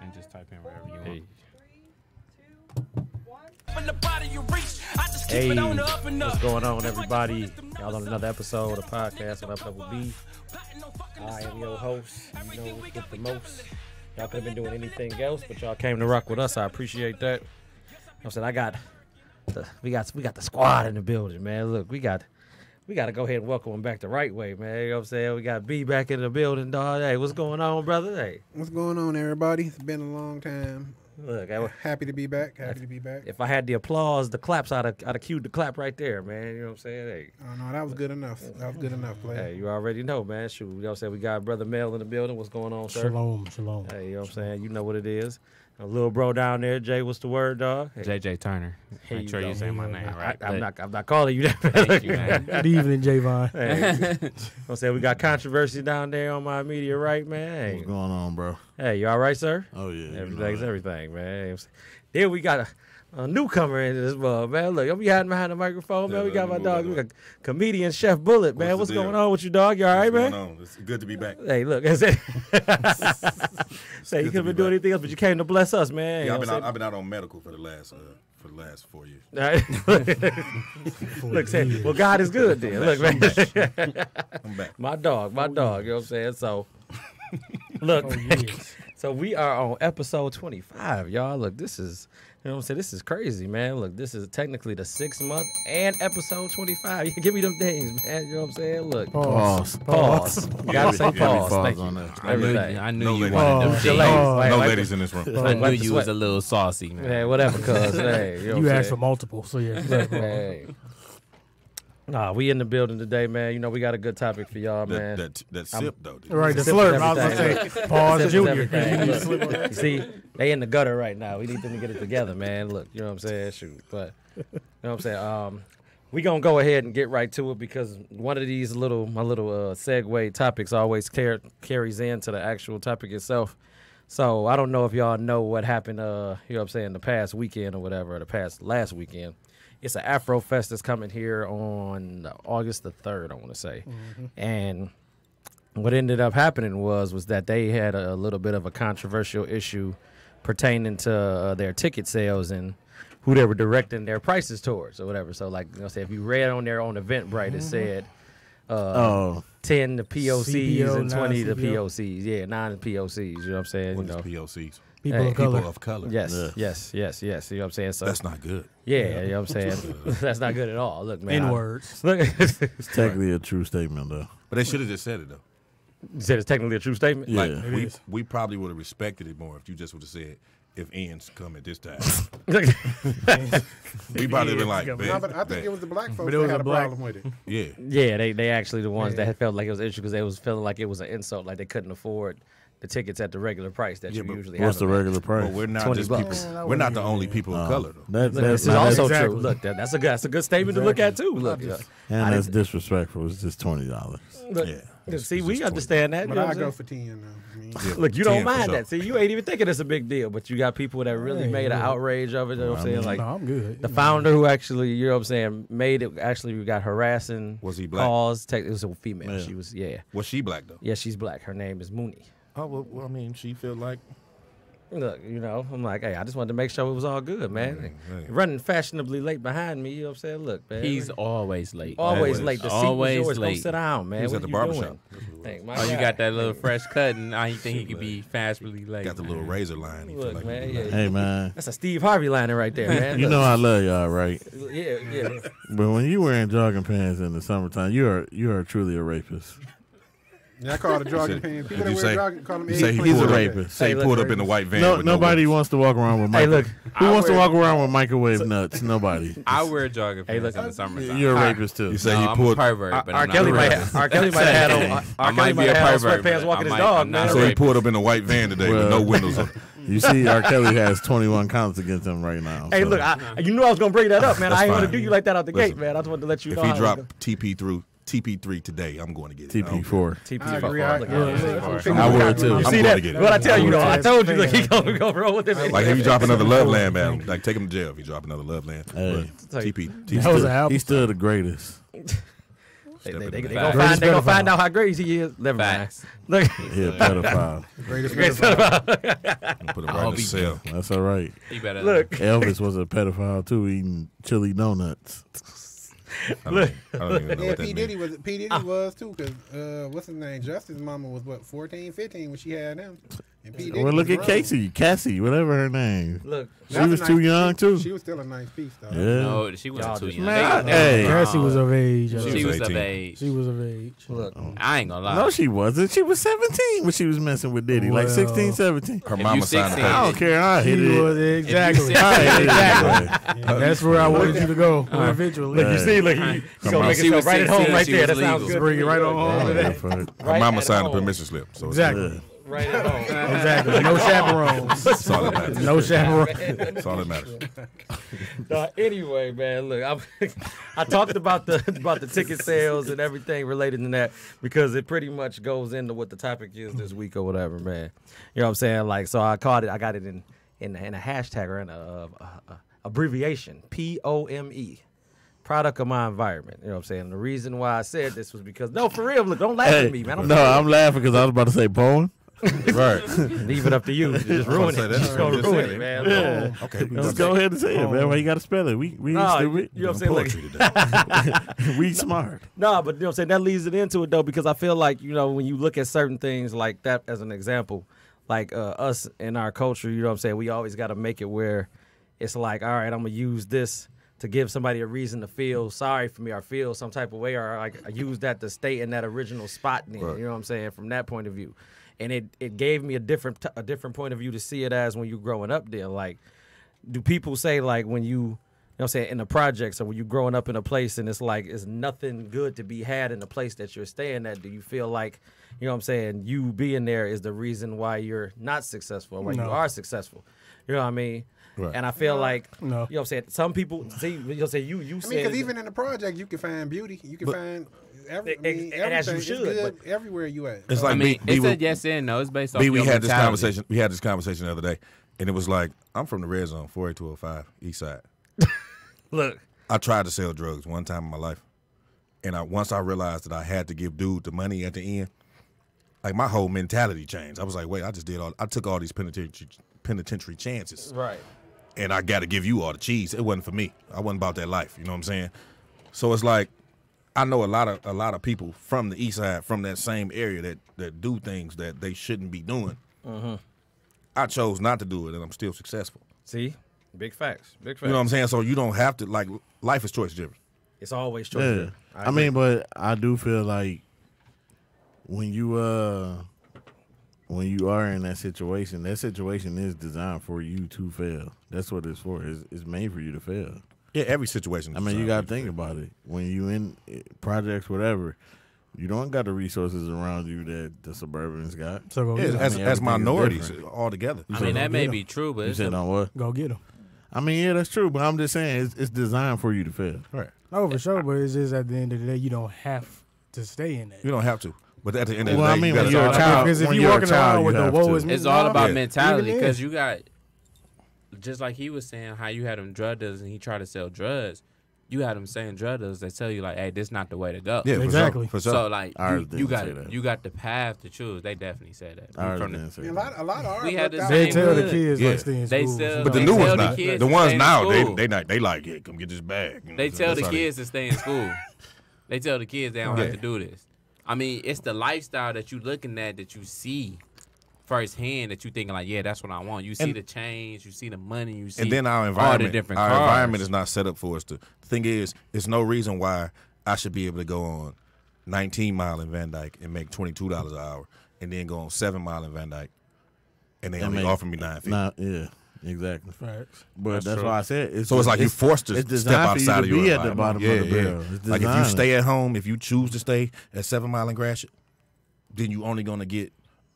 and just type in wherever you want. Hey, what's going on, everybody? Y'all on another episode of Podcast on Up Double B. I am your host, you know, with the most. Y'all could have been doing anything else, but y'all came to rock with us. I appreciate that. I'm saying we got the squad in the building, man. Look, we got to go ahead and welcome them back the right way, man. You know what I'm saying? We got B back in the building, dog. Hey, what's going on, brother? Hey, what's going on, everybody? It's been a long time. Look, happy to be back. Happy to be back. If I had the applause, the claps, I'd have cued the clap right there, man. You know what I'm saying? Hey. Oh, no, that was good enough. That was good enough, player. Hey, you already know, man. Shoot, you know what I'm saying? We got Brother Mel in the building. What's going on, sir? Shalom. Hey, you know what I'm saying? You know what it is. A little bro down there, Jay, what's the word, dog? Hey. JJ Turner. Make sure you say my name right. I'm not calling you that. Thank you, man. Good evening, Javon. Hey, I'm saying we got controversy down there on my immediate right, man. Hey. What's going on, bro? Hey, you all right, sir? Oh, yeah. Everything's everything, man. Then we got a newcomer in this mug, man. Look, I'm hiding behind the microphone, man. We got my dog. We got comedian Chef Bullet, man. What's going on with you, dog? You all right, man? What's going on? It's good to be back. Hey, look. Say you couldn't been doing anything else, but you came to bless us, man. Yeah, I've been out on medical for the last 4 years. Look, say, well, God is good then. Look, man. I'm back. My dog. You know what I'm saying? So, look. So we are on episode 25, y'all. Look, this is, you know what I'm saying? This is crazy, man. Look, this is technically the 6th month and episode 25. Give me them things, man. You know what I'm saying? Look. Pause. Gotta say pause. Thank on you. that. I knew No you ladies. wanted them things. No ladies in this room. I knew you was a little saucy, man. Yeah, whatever, cuz. Hey, you know You asked for multiple, so yeah. Hey. Nah, we in the building today, man. You know, we got a good topic for y'all, man. That sip, though. Dude. Right, the Sip slurp. is I was going to everything. say, pause, Sip is Junior. everything. You see, they in the gutter right now. We need them to get it together, man. Look, you know what I'm saying? Shoot. But, you know what I'm saying? We going to go ahead and get right to it because one of these my little segue topics always carries into the actual topic itself. So I don't know if y'all know what happened, you know what I'm saying, the past weekend or whatever, or last weekend. It's an Afro Fest that's coming here on August the 3rd, I want to say. Mm-hmm. And what ended up happening was that they had a little bit of a controversial issue pertaining to their ticket sales and who they were directing their prices towards or whatever. So, like, you know, say if you read on there on Eventbrite, it said 10 to POCs and 20 to POCs. Yeah, 9 to POCs. You know what I'm saying? What you know. is POCs? People of color. Yes. You know what I'm saying? So That's not good. Yeah, you know what I'm saying? That's not good at all. Look, man. N-words. Look, It's technically a true statement, though. But they should have just said it, though. you said it's technically a true statement? Yeah. Like, we probably would have respected it more if you just would have said, if Ian's come at this time. We probably been like, No, but I think it was the black folks But it was that had a a black- problem with it. yeah. Yeah, they actually the ones that had felt like it was an issue because they was feeling like it was an insult, like they couldn't afford the tickets at the regular price that Yeah, you but usually What's have. the regular price? But we're not $20. just people. We're not the only people of color, though. Look, this is now also exactly. true. Look, that's a good statement to look at too. Look, and that's disrespectful. It's just $20. look, Yeah. see, It's we just understand that. But you know I what I'm go saying? for 10 now. I mean, Yeah, Look, you 10 don't for mind sure. that. See, you ain't even thinking it's a big deal, but you got people that really made an outrage of it. You know what I'm saying? Like No, I'm good. the founder who actually, you know what I'm saying, made it. Actually, we got harassing. Was he black? Calls. It was a female. Yeah. She was. Was she black, though? Yeah, she's black. Her name is Mooney. Oh, well, I mean, she feel like. Look, you know, I'm like, hey, I just wanted to make sure it was all good, man. Right. Running fashionably late behind me, you know what I'm saying? Look, man. He's always late. always late. The seat was Always yours. Go late. sit down, man. He was What at the you barbershop. doing? Hey, my Oh, you guy. got that little fresh cut, and I think he could be fashionably late. Got the little razor line. He feel Look, like man, he do yeah. like. Hey, man. That's a Steve Harvey liner right there, man. You know I love y'all, right? Yeah. But when you wearing jogging pants in the summertime, you are truly a rapist. Yeah, I call it a jogging pants. People If that you wear say- jogging, call them You say he He's pulled a up. rapist. Say he Hey, pulled look, up in the white van. No, with nobody windows. wants to walk around with Hey, microwave. look. Who wants to walk around with microwave nuts? Nobody. I wear jogging pants look, in the summertime. You're a rapist too. You say No, he I'm a pulled. pervert, but R. I'm Kelly not might a have rapist. R. Kelly might have had on I might be a pervert, sweatpants but walking his I'm dog, not man. a So he rapist. pulled up in a white van today with no windows on. You see, R. Kelly has 21 counts against him right now. Hey, so. look, you knew I was gonna bring that up, man. That's I ain't want to fine. do you like that out the Listen, gate, man. I just wanted to let you If know. he how it dropped TP3 today, I'm going to get it. TP4. I agree. I would too. You I'm see going that? to get it. What I tell you, though, I I'm told you, look, he gonna go roll with him. Like if you drop another Love Land, man, like take him to jail if you drop another Love Land. Hey. But TP. That was an album. He's still the greatest. They Step in gonna the Facts. find, they gonna Pedophile. find out how crazy he is. Never mind. Facts. Look, He a pedophile. Greatest Greatest pedophile. pedophile. Put him I right in hope the he- cell. That's all right. He better Look, Elvis was a pedophile too, eating chili donuts. I don't even know Yeah, what that P Diddy means. was P Diddy was too, because what's his name? Justice's mama was what 14, 15 when she had him. And P Diddy Well, look was at grown. Cassie, whatever her name. look. She That's a was nice too young piece. too. She was still a nice piece though. Yeah. No, she wasn't Y'all too just- young. Man, They- hey. Cassie was of age. I She think. was of 18. age. She was of age. Look, I ain't gonna lie. No, she wasn't. She was 17 when she was messing with Diddy, like Well. 16, 17. Her If mama you signed the 16, I paper. don't care. I hit She it. was exactly. If you I hit it. Exactly. That's where I wanted you to go eventually. look, you see, look, he gonna make She himself was right at home 16, right she there. was That sounds legal. good. Bring it right on home to Yeah, that. fuck. Her Right mama at signed the home. permission slip. So it's Exactly. Yeah. Right at home. Exactly. No chaperones. That's all that matters. No chaperones. That's all that matters. Anyway, man, look, I talked about the ticket sales and everything related to that because it pretty much goes into what the topic is this week or whatever, man. You know what I'm saying? Like, so I got it in a hashtag or in a abbreviation, POME. Product of my environment. You know what I'm saying? And the reason why I said this was because, no, for real, look, don't laugh at me, man. No, I'm laughing because I was about to say poem. Right. Leave it up to you. Just ruin say it. that. Just gonna Just ruin say it, it. man. Yeah. Okay. We Let's just go ahead and say it, man. Why you got to spell it? We No, stupid. you know what I'm saying? Like, poetry today. We smart. no, but you know what I'm saying? That leads it into it, though, because I feel like, you know, when you look at certain things like that as an example, like us in our culture, you know what I'm saying? We always got to make it where it's like, all right, I'm going to use this to give somebody a reason to feel sorry for me or feel some type of way, or like I use that to stay in that original spot then, Right. you know what I'm saying, from that point of view. And it gave me a different point of view to see it as when you're growing up there. Like, do people say, like, when you know what I'm saying, in the projects or when you're growing up in a place and it's like it's nothing good to be had in the place that you're staying at, do you feel like, you know what I'm saying, you being there is the reason why you're not successful or why you No. are successful? You know what I mean? Right. And I feel like, No. you know what I'm saying, some people, see, you know what I'm saying, you I mean, said, because even in the project, you can find beauty. You can find And as you everything. should, It's good everywhere you at. It's So, like I mean, B, it's a yes and no. It's based off we your had this mentality. conversation. We had this conversation the other day, and it was like, I'm from the red zone, 48205 East Side. look, I tried to sell drugs one time in my life, and once I realized that I had to give dude the money at the end, like my whole mentality changed. I was like, wait, I took all these penitentiary chances, right. and I got to give you all the cheese. It wasn't for me. I wasn't about that life. You know what I'm saying? So it's like, I know a lot of people from the East Side, from that same area that do things that they shouldn't be doing. Mm-hmm. I chose not to do it, and I'm still successful. See? Big facts. Big facts. You know what I'm saying? So you don't have to, like, life is choice different. It's always choice. Yeah. here. I mean, but I do feel like when you are in that situation is designed for you to fail. That's what it's for. It's made for you to fail. Yeah, every situation. I mean, you got to think about it. When you in projects, whatever, you don't got the resources around you that the suburbans got. So go Yeah, get him. as everything is minorities different. altogether. I mean, that may be true, but You it's said on what? Go get him. I mean, yeah, that's true. But I'm just saying it's designed for you to fail. Right. Oh, for sure. But it's just at the end of the day, you don't have to stay in that. You don't have to. But at the end of the Well, day, I mean, you when gotta you're a start- child, Because if when you you're a walking child, around you with the have woe to. is me, it's all about Yeah. mentality Even because then. you got, just like he was saying, how you had them drug dealers and he tried to sell drugs. You had them saying drug dealers that tell you like, hey, this not the way to go. Yeah, Exactly. For sure. So like Ours you didn't got say that. you got the path to choose. They definitely said that. Ours From didn't say I mean, that. a lot of art. We had worked the out. They same tell the hood. kids Yeah. like stay in They school. sell- but the They new tell ones the not. kids The to ones stay in now, school. they like, yeah, come get this bag. You know, They so tell that's the how kids to stay in school. They tell the kids they don't have Yeah. to do this. I mean, it's the lifestyle that you looking at that you see firsthand that you thinking like, yeah, that's what I want. You see And- the change, you see the money, you see And then our all the environment, different our cars. environment is not set up for us to. The thing is, it's no reason why I should be able to go on 19 Mile in Van Dyke and make $22 an hour, and then go on 7 Mile in Van Dyke, and they only offer me $9.50. Nah, yeah, exactly. Facts. But that's true. why I said So it's like you're forced to it's step designed for outside you of to your be at the environment. bottom of the barrel. It's Like if you designed. stay at home, if you choose to stay at 7 Mile and Gratiot, then you only gonna get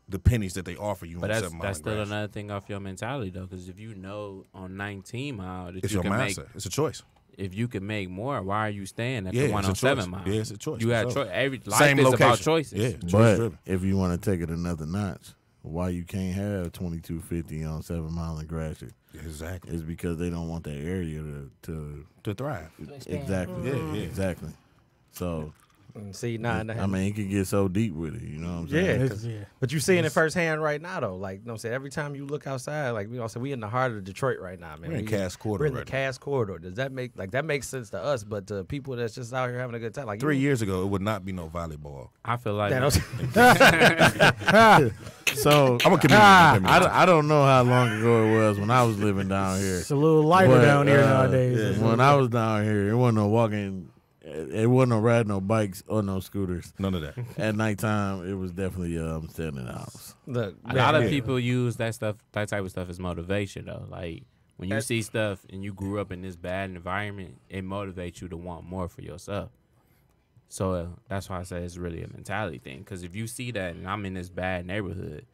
the pennies that they offer you But on that's 7 Mile that's and still Gratiot. another thing off your mentality though, because if you know on 19 Mile that It's you your can make, mindset. It's a choice. if you can make more, why are you staying at Yeah, the one it's a on 7 choice. Mile? Yeah, it's a choice, You for got sure. choice. Every life Same is location. about choices. Yeah, choice But driven. if you want to take it another notch, why you can't have 2250 on 7 Mile and Gratiot Exactly. is because they don't want that area to To thrive. exactly. Yeah, yeah. Exactly. So See, nah, I mean, he could get so deep with it. You know what I'm saying? Yeah, It's- yeah. but you seeing it firsthand right now, though. Like, you know what I'm saying? Every time you look outside, like, we in the heart of Detroit right now, man. We're in Cass Corridor We're in the right now. Cass Corridor. Does that make, that makes sense to us, but to people that's just out here having a good time, like 3 years ago, it would not be no volleyball. I feel like So I'm a comedian. I don't know how long ago it was when I was living down here. It's a little lighter But, down here nowadays. yeah, It's a when little- I was down here, it wasn't no walking. It wasn't no riding no bikes or no scooters. None of that. At nighttime, it was definitely staying in the house. Look, a lot of people use that type of stuff as motivation though. Like when you see stuff and you grew up in this bad environment, it motivates you to want more for yourself. So that's why I say it's really a mentality thing. Because if you see that and I'm in this bad neighborhood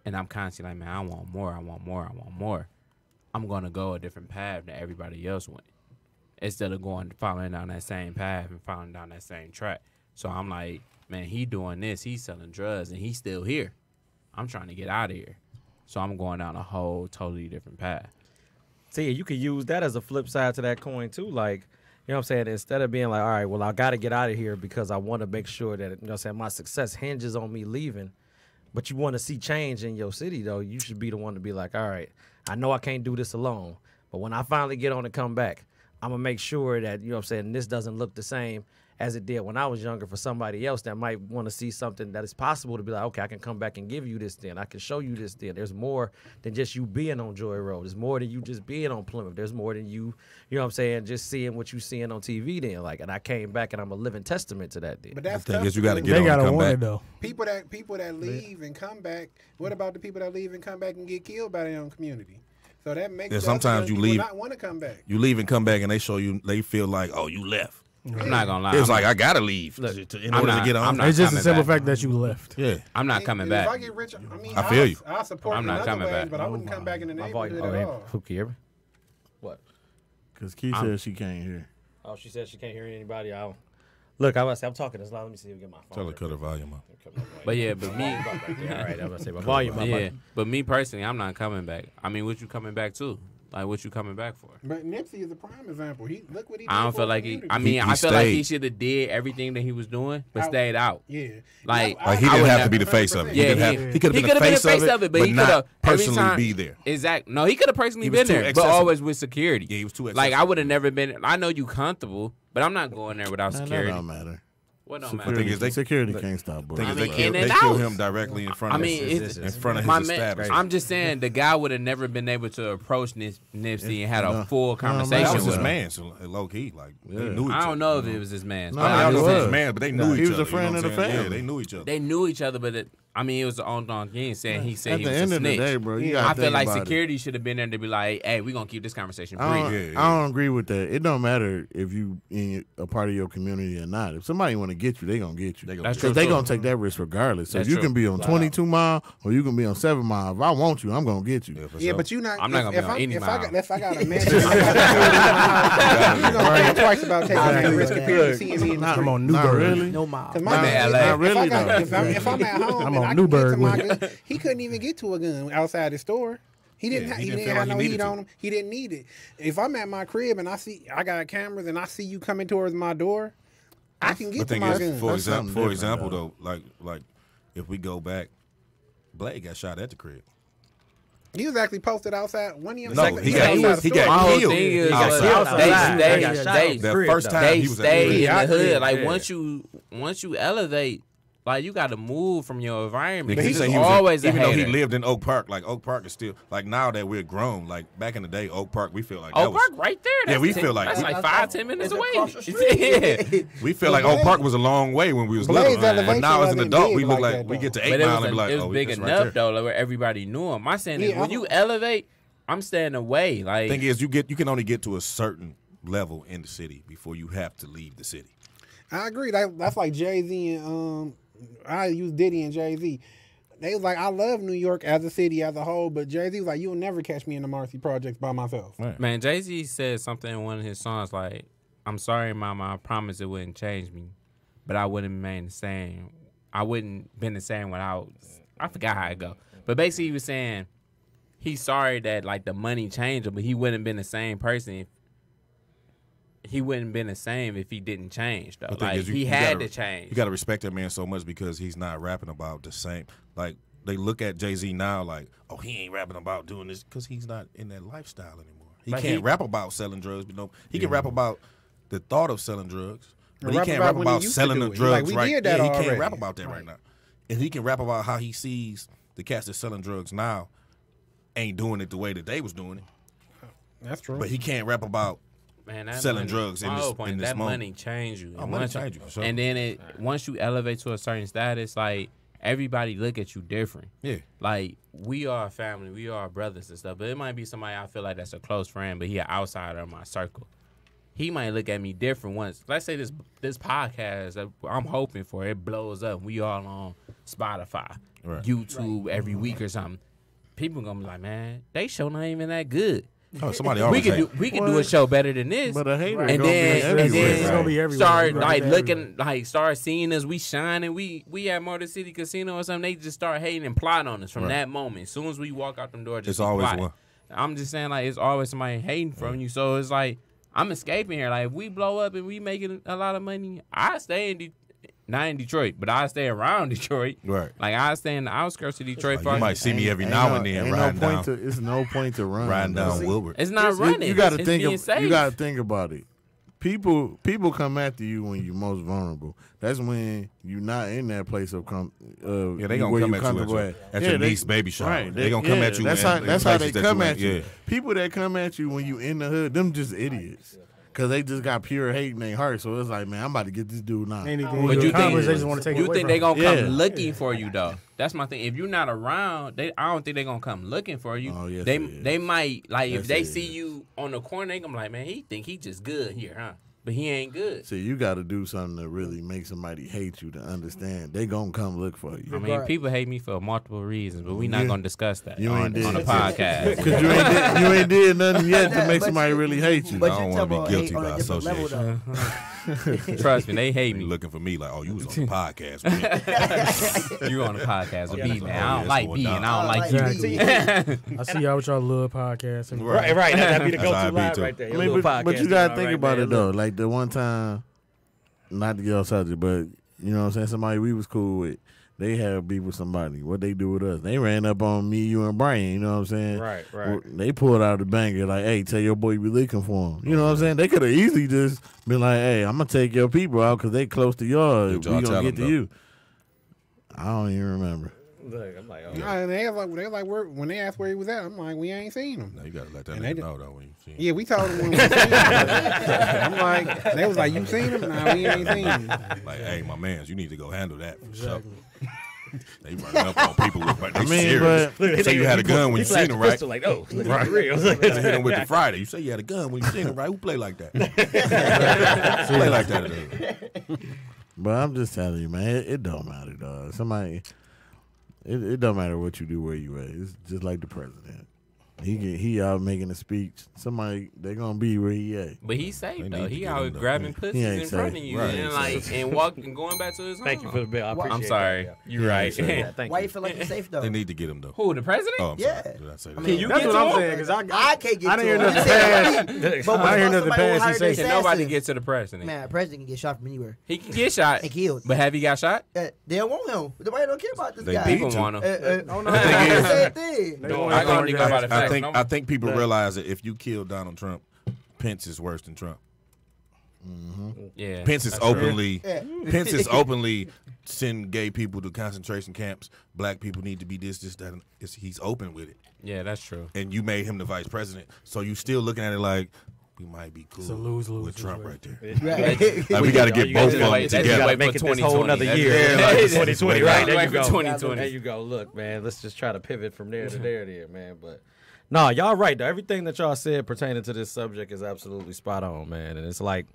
and I'm constantly like, man, I want more, I want more, I want more, I'm going to go a different path that everybody else went instead of following down that same path and following down that same track. So I'm like, man, he doing this, he's selling drugs, and he's still here. I'm trying to get out of here. So I'm going down a whole totally different path. See, you could use that as a flip side to that coin too. Like, you know what I'm saying? Instead of being like, all right, well, I got to get out of here because I want to make sure that, you know what I'm saying, my success hinges on me leaving. But you want to see change in your city, though, you should be the one to be like, all right, I know I can't do this alone. But when I finally get on and come back, I'm going to make sure that, you know what I'm saying, this doesn't look the same as it did when I was younger for somebody else that might want to see something that is possible to be like, okay, I can come back and give you this then. I can show you this then. There's more than just you being on Joy Road. There's more than you just being on Plymouth. There's more than you know what I'm saying, just seeing what you seeing on TV then. Like, and I came back and I'm a living testament to that then. But that's The thing tough is, you got to because get They on gotta and come want back. it though. people that leave and come back. What about the people that leave and come back and get killed by their own community? So that makes Yeah, us sometimes you people leave- not want to come back. You leave and come back, and they show you. They feel like, oh, you left. I'm not going to lie. It's like I gotta leave in I'm order not- to get on. I'm not It's just a coming simple back. fact that you left. Yeah, I'm not coming If back. I get rich, I mean, I feel you. I'll support I'm in not other coming ways, back. but I wouldn't come back in the My volume. neighborhood at all. Who can hear me? What? Because Keith said she can't hear. Oh, she said she can't hear anybody. Look, I was I'm talking this loud. Let me see if I get my phone. tell her cut her volume up. But yeah, but me, All right, I'm gonna say my volume. yeah, but me personally, I'm not coming back. I mean, what you coming back to? Like, what you coming back for? But Nipsey is a prime example. Look what he did. I don't for feel the like he. community. I mean, He I feel like he stayed. should have did everything that he was doing, but Out. stayed out. Yeah. Like- Like he I didn't would have to never- be the face of it. Yeah, he could have he been the face of it, but he not could have personally be there. Exactly. No, he could have personally He was been too there, but accessible. always with security. Yeah, he was too Like accessible. I would have never been. I know you comfortable, but I'm not going there without Man, that security. don't matter. What don't Security, matter? is they- security can't stop Thing bullshit. is, I they mean, kill, in they and kill out. him directly in front I of mean, his, in front of my his man, establishment. I'm just saying the guy would have never been able to approach Nipsey and had a full that conversation was with his him. man, so low key, like they Yeah. knew each I other. don't know if it was his man. No, I mean, I it don't know if it was was. his man, but they knew each he was other. a friend you know of what the I'm saying? Yeah, family. they knew each other. They knew each other, but I mean, it was on. He ain't saying he said At he the was end a of the snitch. day, bro, you I gotta feel think like about it. security should have been there to be like, "Hey, we gonna keep this conversation I brief." don't, I don't agree with that. It don't matter if you in a part of your community or not. If somebody want to get you, they gonna get you. That's true. Because they too. gonna take that risk regardless. So That's you true. can be on 22 mile or you can be on 7 mile. If I want you, I'm gonna get you. for Yeah, sure. but you not. I'm not gonna be if on I- any if mile. if I got a mansion, you gonna think twice about taking that risk compared to seeing me in the Not, street. I'm on not Newburgh. really. No mile. Cause I'm in man, LA. Not really, if I'm at home I'm and on I can Newburgh get to my with gun, he couldn't even get to a gun outside the store. He didn't. Yeah, he he didn't didn't feel have like no he heat needed on to. him. He didn't need it. If I'm at my crib and I got cameras and I see you coming towards my door, I can get The to thing my is, gun. for That's something example, different, though, like if we go back, Blade got shot at the crib. He was actually posted outside. One of them. No, second- he was got- outside he the was- he store. got- My whole killed. thing is He got that killed they outside. stayed. He got shot They on The crib, first though. time they he was at the stayed crib. in Yeah, the hood. yeah, Like yeah. once you elevate, like you got to move from your environment. Because he It's said he was always a even though he hater. lived in Oak Park, like Oak Park is still like now that we're grown. Like back in the day, Oak Park, we feel like that Oak was, Park right there. Yeah, That's we 10 feel like that's we- like 5-10 minutes away. across the street. Yeah. we feel like Oak Park was a long way when we was Blade's little. But elevation now as an wasn't adult, big we look like like that, we though. get to 8 But it Mile was, and be like, it was oh, big it's enough right there. though, like, where everybody knew him. My saying is, Yeah, when you elevate, I'm staying away. Like Thing is, you can only get to a certain level in the city before you have to leave the city. I agree. That's like Jay-Z and I use Diddy and Jay-Z. They was like, I love New York as a city as a whole, but Jay-Z was like, you'll never catch me in the Marcy Projects by myself. man, Jay-Z said something in one of his songs like, "I'm sorry, mama, I promise it wouldn't change me, but I wouldn't remain the same. I wouldn't been the same without." I forgot how it go, but basically he was saying he's sorry that like the money changed him, but he wouldn't been the same person he wouldn't been the same if he didn't change though. The thing Like is, he you had gotta- to change. You got to respect that man so much because he's not rapping about the same. Like they look at Jay-Z now like, oh, he ain't rapping about doing this because he's not in that lifestyle anymore. He But can't he- rap about selling drugs, but no, he can rap about the thought of selling drugs. But he rap can't about rap when he about used to selling do the it. drugs Like, we right. did that He already. can't rap about that right now. And he can rap about how he sees the cats that's selling drugs now ain't doing it the way that they was doing it. That's true. But he can't rap about Man, that selling money, drugs in my this- whole point, in this that moment. money change you. Oh, And money once change you, for sure. And then once you elevate to a certain status, like everybody look at you different. Yeah. Like we are a family, we are brothers and stuff. But it might be somebody I feel like that's a close friend, but he an outsider of my circle. He might look at me different once. Let's say this podcast, I'm hoping for it blows up. We all on Spotify, Right. YouTube every week or something. People gonna be like, man, they show not even that good. Oh, somebody We always can say, do a show better than this. But a hater and gonna be then everywhere. It's gonna be everywhere. start It's gonna like be looking like start seeing us. We shining. We at Motor City Casino or something. They just start hating and plotting on us from Right. that moment. As soon as we walk out them doors, just It's be always quiet. one. I'm just saying like it's always somebody hating from you. So it's like I'm escaping here. Like if we blow up and we making a lot of money, I stay in not in Detroit, but I stay around Detroit. Right. Like I stay in the outskirts of Detroit. You might see me every now and then riding down, It's no point to run. riding down Wilbur. It's not running. You got to It's think. being safe. You got to think about it. People come after you when you're most vulnerable. That's when you're not in that place of Yeah, they gonna where come you at you comfortable at your niece baby shower. Right. They gonna come at you That's in how they places that come you at ain't- you. yeah. People that come at you when you in the hood, them just idiots. Cause they just got pure hate in their heart. So it's like, man, I'm about to get this dude now. Anything But you you accomplish, think they just want to take it you away think from they you. gonna Yeah. come looking for you though? That's my thing. If you're not around, I don't think they gonna come looking for you. Oh, yes, they they is. they might like Yes, if they they see is. you on the corner, they gonna be like, man, he think he just good here, huh? But he ain't good. See, you got to do something to really make somebody hate you to understand. They gonna come look for you. I mean, people hate me for multiple reasons, but we're not Yeah. gonna discuss that You on ain't a did. podcast. Cause you ain't did nothing yet to make But somebody you- really hate you. But I don't you wanna be talking about guilty hate on by a different level, association. though. Trust me, they hate Be me. looking for me like, oh, you was on the podcast. Man. You on the podcast with B, man. Oh, I don't yeah, like it's B, going and I don't like you. Exactly. I see y'all with y'all little podcast. And Right. That'd be the That's how I go-to be, line too. right there. I Your mean, little but you podcast gotta line think right about there. it though. Look. Like the one time, not to get off subject, but you know what I'm saying, somebody we was cool with, they had beef with somebody. What they do with us? They ran up on me, you, and Brian. You know what I'm saying? Right. Well, they pulled out the banger like, "Hey, tell your boy you be looking for him." You know what I'm saying? They could have easily just been like, "Hey, I'm gonna take your people out because they close to yours. Did We y'all gonna tell get them, to though? you." I don't even remember. Look, I'm like, oh. Nah, and they when they asked where he was at, I'm like, we ain't seen him. Now you gotta let that And they nigga did- know though when you see him. Yeah, we told him when we seen him. I'm like, they was like, you seen him? Nah, we ain't seen him. Like, hey, my mans, you need to go handle that. For sure. They running up on people with, but they I mean, serious. but You say you had a gun when you seen him, right? Pistol, like, oh, look at real. Hit him with the Friday. You say you had a gun when you seen him, right? Who play like that? Play like that. But I'm just telling you, man, it don't matter, dog. Somebody, it don't matter what you do, where you at. It's just like the president. He out making a speech. Somebody they gonna be where he at. But he's safe They though. need to He get out him, though. grabbing He pussies ain't in front of safe. you Right. and like and walking, going back to his home. Thank you for the bill. I appreciate I'm sorry. that, You're right. yeah. Thank Why you. you feel like you're safe though? They need to get him though. Who, the president? Oh, I'm Yeah. sorry. Did I say that? Can you That's get what to I'm him? saying. Cause I can't get I to didn't him. hear nothing past. But I didn't hear nothing somebody past. He hired say an Can nobody assassin. get to the president? Man, a president can get shot from anywhere He can get shot and killed. But have he got shot? They don't want him. Nobody don't care about this They guy. beat People to. want him. Oh no, thing is- same thing. They I want don't him think to about go it. back. I think people realize that if you kill Donald Trump, Pence is worse than Trump. Yeah. Pence is that's true. openly Yeah. Pence is openly send gay people to concentration camps. Black people need to be this, that. And he's open with it. Yeah, that's true. And you made him the vice president, so you still looking at it like we might be cool It's a lose-lose with Trump right situation. there. Right. Like we got to get You both gotta of them wait- that's together. just wait Make for it this whole 2020. another That's- year. Yeah, Like like, 2020, wait right? There wait you for go. 2020. There you go. Look, man, let's just try to pivot from there to there, man. But no, y'all right though. Everything that y'all said pertaining to this subject is absolutely spot on, man. And it's like,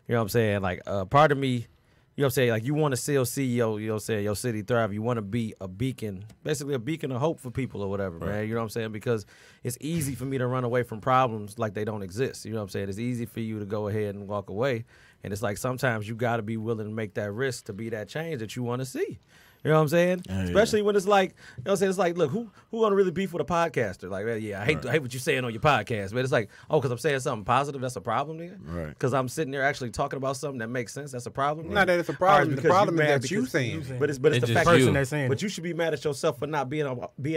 you know what I'm saying? Like, part of me, you know what I'm saying? Like, you want to still see you know what I'm saying, your city thrive. You want to be a beacon, basically a beacon of hope for people or whatever, man. You know what I'm saying? Because it's easy for me to run away from problems like they don't exist. You know what I'm saying? It's easy for you to go ahead and walk away. And it's like sometimes you got to be willing to make that risk to be that change that you want to see. You know what I'm saying? Yeah. Especially when it's like, you know what I'm saying? It's like, look, who want to really beef with a podcaster? Like, yeah, I hate what you're saying on your podcast, but it's like, oh, because I'm saying something positive, that's a problem, nigga. Right. Because I'm sitting there actually talking about something that makes sense, that's a problem. Not that it's a Or problem. The because problem you is mad that you because- saying. But it's It's the just fact you. Person that's saying but it. you should be mad at yourself for not being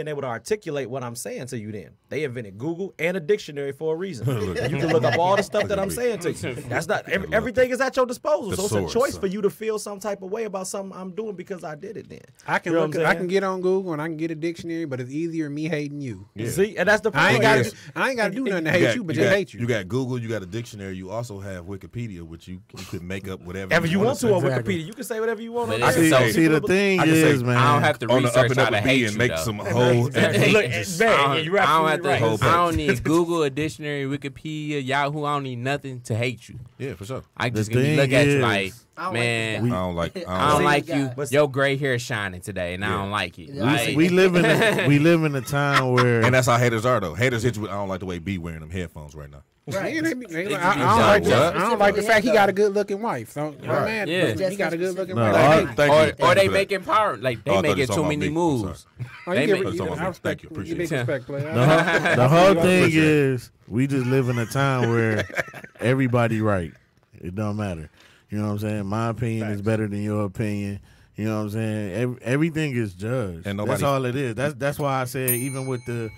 able to articulate what I'm saying to you. Then they invented Google and a dictionary for a reason. You can look up all the stuff that I'm saying to you. That's not everything is at your disposal. The So source, it's a choice son. for you to feel some type of way about something I'm doing because I did it. Then I can You know look. what I'm I saying? can get on Google and I can get a dictionary, but it's easier me hating you. Yeah. See, and that's the I ain't problem. got to do nothing to hate you, but just hate you. You got Google, you got a dictionary. You also have Wikipedia, which you could make up whatever Whatever you want to on Exactly. Wikipedia, you can say whatever you want. But on it's there. so- See, the thing I can is, say, man. I don't have to on the up research and how up to and hate B you and make though. some whole. Look, I man, don't you're have absolutely to. right. I don't need Google, a dictionary, Wikipedia, Yahoo. I don't need nothing to hate you. Yeah, for sure. I The just can thing look at you is- like, I don't man, like I don't like. I don't See, like guy. you. But- Your gray hair is shining today, and I Yeah. don't like it. Yeah. Like, We live in a time where And that's how haters are, though. Haters hit you with, I don't like the way B wearing them headphones right now. Right. It I could be don't done. like What? that. I don't like the fact he got a good looking wife. So Right. man, Yeah. he got a good looking No, wife. I- Like, Thank or you. or Thank you they for that. making power like Oh, they I thought you making was too talking many about me. I'm moves. oh, They you give make- it- Thank you. I respect Thank you. you. Appreciate big it. respect, player. the whole thing Appreciate it. is we just live in a time where everybody right. It don't matter. You know what I'm saying? My opinion is better than your opinion. You know what I'm saying? Everything is judged. And That's nobody- all it is. That's why I said even with the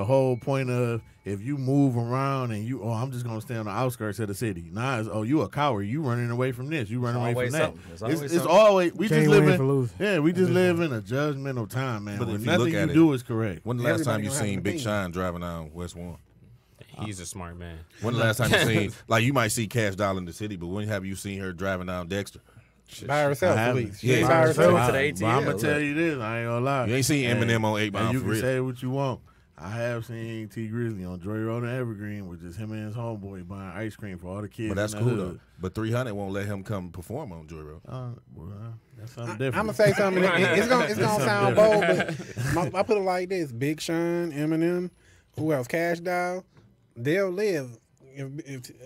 whole point of if you move around and I'm just gonna stay on the outskirts of the city. Nah, it's, you a coward. You running away from this. You running away always from that. something. There's always It's something. always we Can't just win live for in losing. yeah we just live in a judgmental time, man. But Where if you nothing look at you it- do is correct. When the last time you Everybody gonna have seen an Big opinion. Sean driving down West Warren? He's a smart man. When the last time you seen, like, you might see Cash Doll in the city, but when have you seen her driving down Dexter? By herself, I at haven't. least. She Yeah. ain't By by herself. herself. to the But I'm ATL, gonna tell look. you this, I ain't gonna lie. You ain't seen Eminem on 8 Mile And you for can real. say what you want. I have seen T Grizzly on Joy Road and Evergreen with just him and his homeboy buying ice cream for all the kids. But that's in the cool, hood. though. But 300 won't let him come perform on Joy Road. Well, that's something I'm different. gonna say something. It's gonna Something sound bold, but I put it like this: Big Sean, Eminem, who else? Cash Doll, they'll live.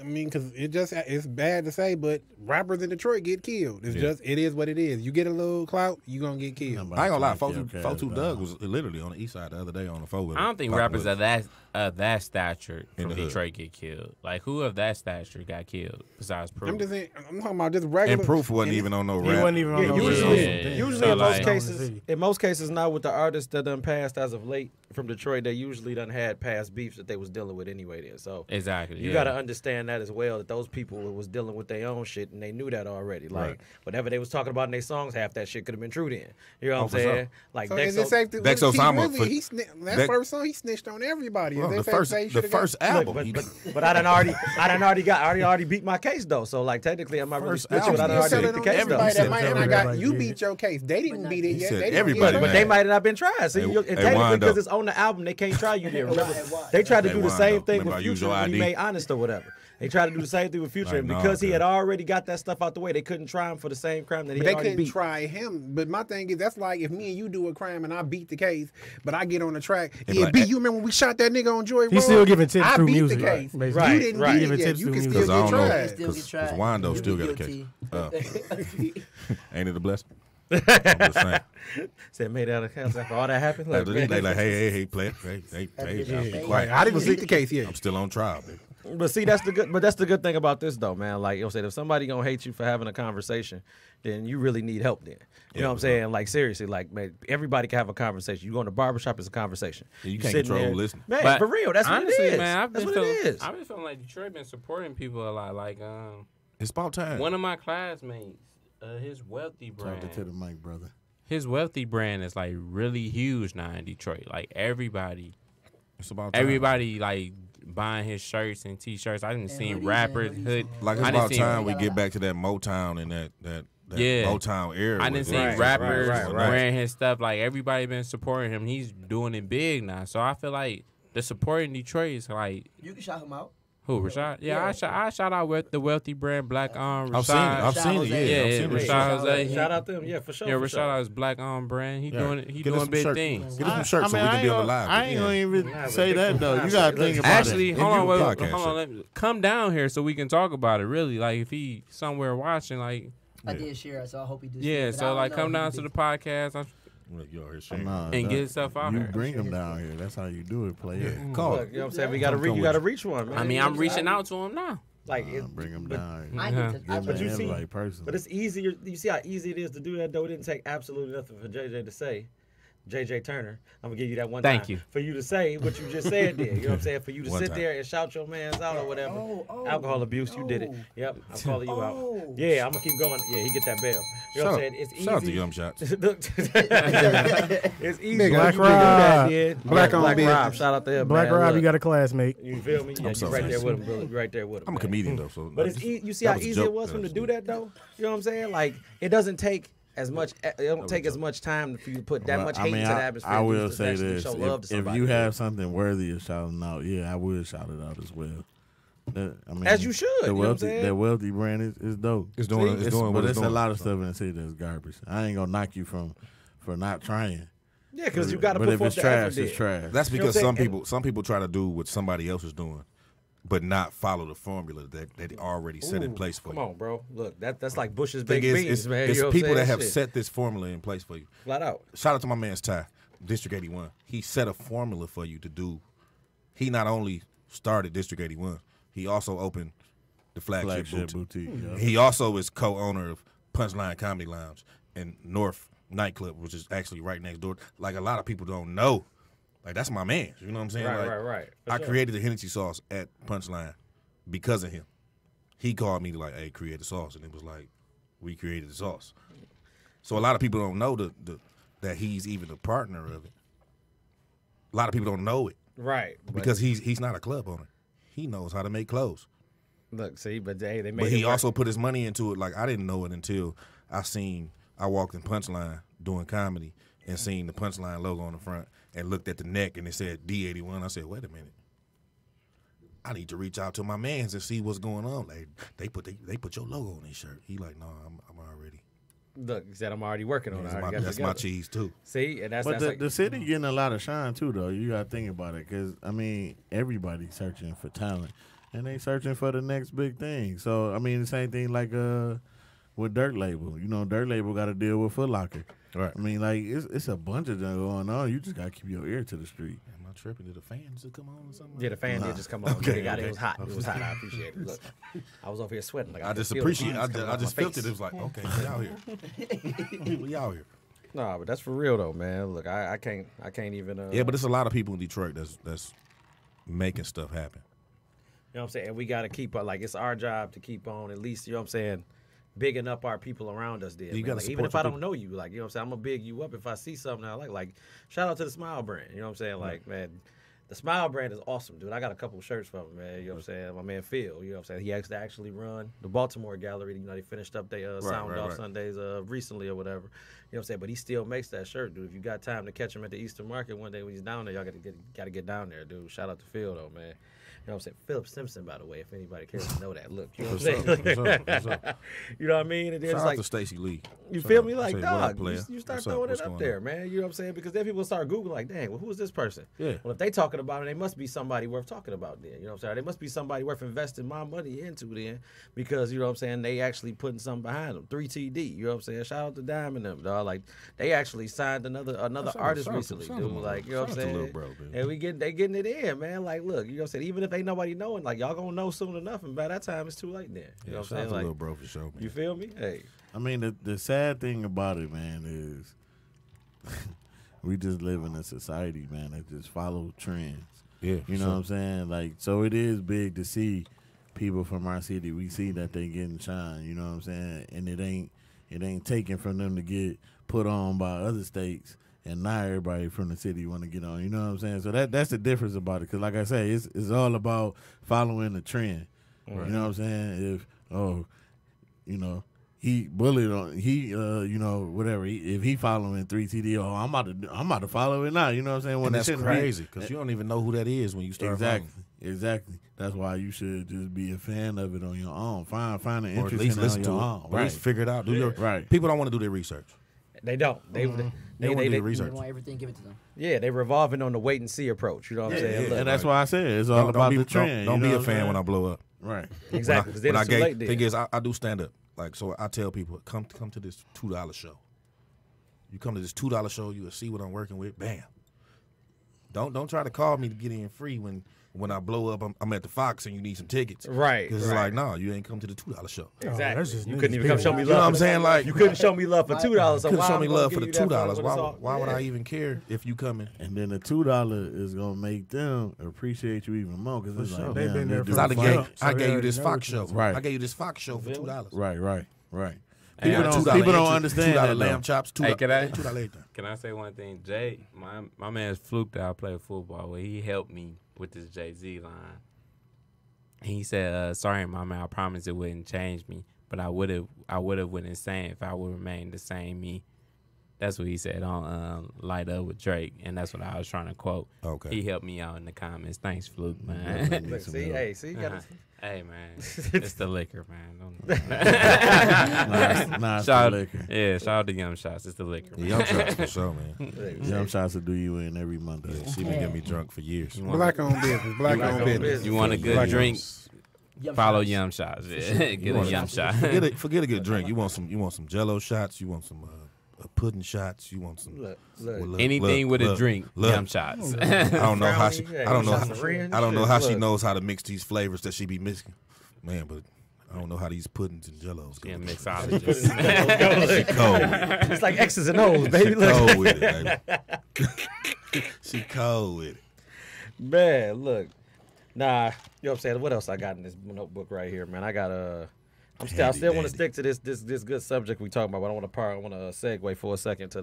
Because it's bad to say, but rappers in Detroit get killed. It is what it is. You get a little clout, you gonna get killed. I ain't gonna lie, Kill 4-2 Cash Doug Doll. was literally on the east side the other day on the 4 I don't think rappers of that stature In from the hood. Detroit get killed. Like who of that stature got killed besides Proof? I'm just saying. I'm talking about just regular. And Proof wasn't even on no He rap. wasn't even on Yeah, no usually, Yeah. usually So in most like- cases, not with the artists that done passed as of late from Detroit. They usually done had past beefs that they was dealing with anyway. Then, so Exactly. you yeah. got to understand that as well. That those people was dealing with their own shit and they knew that already. Like Right. whatever they was talking about in their songs, half that shit could have been true then. You know what I'm for saying? sure. Like So is it Dexo, safe to Dex Osama Really, for- that Dex- first song he snitched on everybody. Is Well, it the safe to first, say he the shoulda got- first Look, album. but I already beat my case though. So like technically, I'm not really First split you, album. but I You're already telling beat the on case though. everybody that said might not everybody, got you yeah. beat your case. They didn't beat it He yet. said They didn't everybody, get it. But man. they might have not been tried. See, Hey, and hey, technically wind because up. it's on the album, they can't try you there. Remember, they tried to Hey, do the wind same up. thing Remember, with I use Future your when he ID. made Honest or whatever. They tried to do the same thing with Future, Like, and nah, because he had cuz. already got that stuff out the way, they couldn't try him for the same crime that he But had they already couldn't beat. try him. But my thing is, that's like if me and you do a crime and I beat the case, but I get on the track. be Yeah, like, B, you remember when we shot that nigga on Joy Road? He's still giving tips I through beat music, the case. right, You basically. didn't Right. beat Giving it yet. tips You through can music. still Because I get don't know. tried. Still get tried. Because Wando You still be got a case. guilty. Ain't it a blessing? I'm just saying. Said made out of house after all that happened. Like, Like, they like, hey, player. Hey, be quiet. I didn't beat the case yet. I'm still on trial, baby. But see, that's the good thing about this though, man. Like you said, if somebody gonna hate you for having a conversation, then you really need help. Then you know what I'm saying? Like seriously, like man, everybody can have a conversation. You go in the barbershop, it's a conversation. Yeah, you You can't sitting control there- who listening. Man, But for real, that's honestly, what it is. man, I've that's been what feeling, it is. I've been feeling like Detroit been supporting people a lot. Like It's about time. one of my classmates, his wealthy brand. Talk to the mic, brother. His wealthy brand is like really huge now in Detroit. Like everybody It's about time. Everybody like buying his shirts and T-shirts. I didn't see hoodies rappers and hood. Like it's I about didn't see- time we get back to that Motown and that Yeah. Motown era. I where didn't see it was rappers right. wearing his stuff. Like everybody been supporting him. He's doing it big now. So I feel like the support in Detroit is like You can shout him out. who Rashad? Yeah, Yeah. I shout out the wealthy brand Black Rashad. I've seen it. I've Rashad seen it. Jose. Yeah, Yeah, I've yeah, seen it. Rashad Jose. Shout out them, yeah, for sure. Yeah, for Rashad sure. is Black brand. He Yeah. doing he Get us doing some big shirts. things. Get us some shirts so we I can ain't be on the gonna- live. I ain't Yeah. gonna even Nah, but say they that could- though. nah, You gotta but think about Actually, it. hold on, you wait, podcast hold on. Come down here so we can talk about it. Really, like if he somewhere watching, like I did share it, so I hope he does. Yeah, so like come down to the podcast You out here sharing. and get stuff out You here. bring them down here. That's how you do it, player. Yeah, call Look, it. you know what I'm saying? We gotta you gotta reach one, man. I mean, You know I'm what saying? reaching out to him now. Like Bring them down here. I Yeah. get to, Give but them you an see- invite personally. But it's easier. You see how easy it is to do that, though. It didn't take absolutely nothing for JJ to say. JJ Turner, I'm gonna give you that one Thank time. you. For you to say what you just said there. You know what I'm saying? For you to One sit time. there and shout your man's out or whatever. Oh, Alcohol abuse, you did it. oh. Yep, I'm calling you out. Oh. Yeah, I'm gonna keep going. Yeah, he get that bail. You know what I'm saying? It's easy. Shout out to Yum Shots. Look, it's easy. Big Black Black Rob. Black Black on Rob. business. Shout out to him, Black man. Rob, you Look, got a classmate. you feel me? Yeah, so you right there nice. with him, bro. You right there with him. I'm a man. comedian though, so But it's you see how easy it was for him to do that though. You know what I'm saying? Like it doesn't take as much. It don't take as much time for you to put that Well, much hate into the atmosphere. I to will just say actually this: show love to if somebody, you bro. have something worthy of shouting out, yeah, I will shout it out as well. I mean, As you should, you The know what I'm wealthy, saying? that wealthy brand is dope. It's doing But what it's it's doing. a lot of stuff in the city that's garbage. I ain't gonna knock you for not trying. Yeah, because you got to But put if forth it's the trash, effort. it's trash. That's You know what because I'm saying? some people try to do what somebody else is doing, but not follow the formula that they already set in place for Come you. on, bro. Look, that's like Bush's Thing baked is, beans, man. it's You know what I'm people that saying? have Shit. set this formula in place for you. Flat out. Shout out to my man's Ty, District 81. He set a formula for you to do. He not only started District 81, he also opened the flagship boutique. Yeah. He also is co-owner of Punchline Comedy Lounge and North Nightclub, which is actually right next door. Like a lot of people don't know. Like that's my man. You know what I'm saying? Right, Like, right. For I sure. created the Hennessy sauce at Punchline because of him. He called me to like, hey, create the sauce, and it was like, we created the sauce. So a lot of people don't know that he's even a partner of it. A lot of people don't know it Right. But because he's not a club owner. He knows how to make clothes. look, see, but they made But it he work. also put his money into it. Like I didn't know it until I walked in Punchline doing comedy and seen the Punchline logo on the front and looked at the neck and it said D81. I said, wait a minute. I need to reach out to my mans and see what's going on. Like they put your logo on their shirt. He like, no, I'm already. Look, he said I'm already working on it. I already got it That's my together. cheese too. See, and that's But like, the city getting a lot of shine too, though. You gotta think about it, because I mean, everybody's searching for talent, and they searching for the next big thing. So I mean, the same thing like with Dirt Label. You know, Dirt Label got to deal with Foot Locker. Right. I mean, like it's a bunch of them going on. You just gotta keep your ear to the street. Am I tripping? Did the fans just come on or something? yeah, the fan did just come on. Okay, They got it. okay. It was hot. It was hot. I appreciate it. Look, I was over here sweating. Like I just could feel the appreciate. fumes coming I off just my felt face. it. It was like, okay, we out here. We out here. Nah, but that's for real though, man. Look, I can't even. Yeah, but it's a lot of people in Detroit that's making stuff happen. You know what I'm saying? And we got to keep like it's our job to keep on at least, you know what I'm saying, bigging up our people around us there. You man. gotta Like, even if support I your don't know you, like, you know what I'm saying, I'm going to big you up if I see something I like. Like, shout out to the Smile brand. You know what I'm saying? Like, man, the Smile brand is awesome, dude. I got a couple shirts from him, man. You know what I'm saying? My man Phil, you know what I'm saying? He actually run the Baltimore gallery. You know, they finished up their Sound Off right. Sundays recently or whatever. You know what I'm saying? But he still makes that shirt, dude. If you got time to catch him at the Eastern Market one day when he's down there, y'all got to get down there, dude. Shout out to Phil, though, man. You know what I'm saying? Philip Simpson, by the way, if anybody cares to know that. Look, you know what I'm saying? What's up? You know what I mean? And then Shout it's out like, to Stacey Lee. you Shout feel out. me? Like, Say, what up, dog, player? you start What's up? throwing What's it up going there, on? man. You know what I'm saying? Because then people start Googling, like, dang, well, who is this person? Yeah. Well, if they talking about it, they must be somebody worth talking about then. You know what I'm saying? They must be somebody worth investing my money into then because, you know what I'm saying, they actually putting something behind them. 3TD, you know what I'm saying? Shout out to Diamond them, dog. Like, they actually signed another artist recently, dude. Like, you know what I'm saying? Little bro, man. And they getting it in, man. Like, look, you know what I'm saying? Even if ain't nobody knowing, like, y'all gonna know soon enough, and by that time, it's too late then. You know what I'm Shout out saying? to Like, little bro for sure, man. you feel me? Hey. I mean, the sad thing about it, man, is we just live in a society, man, that just follow trends. Yeah, You know what I'm saying? Like, so it is big to see people from our city. We see that they getting shine, you know what I'm saying? And it ain't taken from them to get put on by other states, and not everybody from the city want to get on, you know what I'm saying? So that's the difference about it, because like I say, it's all about following the trend. Right. You know what I'm saying? He bullied on whatever. If he following 3TD, I'm about to follow it now. You know what I'm saying? When And it that's shouldn't be. crazy because you don't even know who that is when you start Exactly. That's why you should just be a fan of it on your own. Find an following. Or at interest least in it listen on to your it. own. Or at least figure it out. Do your Right. People don't want to do their research. They don't. They They want to do they their They research. want everything given to them. yeah, they revolving on the wait and see approach. You know what I'm saying? yeah. Look, And that's why I said it's all about the trend. Don't you be know a what fan I'm when I saying? blow up. Right. exactly. 'Cause then it's too late. Thing is, I do stand up. Like, so I tell people, come to this $2 show. You come to this $2 show, you'll see what I'm working with. Bam. Don't try to call me to get in free when I blow up. I'm at the Fox and you need some tickets. Right. Because it's like, no, you ain't come to the $2 show. Exactly. that's just you niggas couldn't even come period. show me love. You know what I'm saying? Like, you couldn't show me love for $2. So couldn't why show I'm me gonna love give for the you that $2. when it's all- Why would I even care if you coming? And then the $2 is gonna make them appreciate you even more because it's sure. like, They've damn, been there this for dude a funny. while. I So gave they you this already know Fox show. what Right. I gave you this Fox show for $2. Right. Hey, People got don't, $2 people don't entry, understand $2 that lamb though. chops. $2 Hey, can I- $2 everything. Can I say one thing? Jay, my man Fluke that I play football with, he helped me with this Jay-Z line. He said, sorry, my man, I promise it wouldn't change me, but I would have went insane if I would remain the same me. That's what he said on Light Up with Drake, and that's what I was trying to quote. Okay. He helped me out in the comments. Thanks, Fluke, man. Look, see, you gotta. Hey, man. It's the liquor, man. Nah, it's Shout the liquor. Yeah, shout out to Young Shots. It's the liquor. The young shots for sure, man. Young shots will do you in every Monday. Yeah, she been getting me drunk for years. You want, Black owned business. Black owned business. you want a good Black drink? Yum Follow shots. Yum Shots. Yeah. Get a Yum Shot. Forget a good drink. You want some Jello shots. You want some pudding shots. You want some Anything with a look, drink, look. Yum Shots. I don't know how she. Brownie, I don't know. shots of ranch. I don't know how she Look. knows how to mix these flavors that she be mixing, man. But I don't know how these puddings and Jellos go. Yeah, together. mixologist. She cold with it. It's like X's and O's, baby. She Look. cold with it, baby. She cold with it. Man, look. Nah, you know what I'm saying? What else I got in this notebook right here, man? I got I still want to Handy stick to this good subject we talking about, but I want to segue for a second to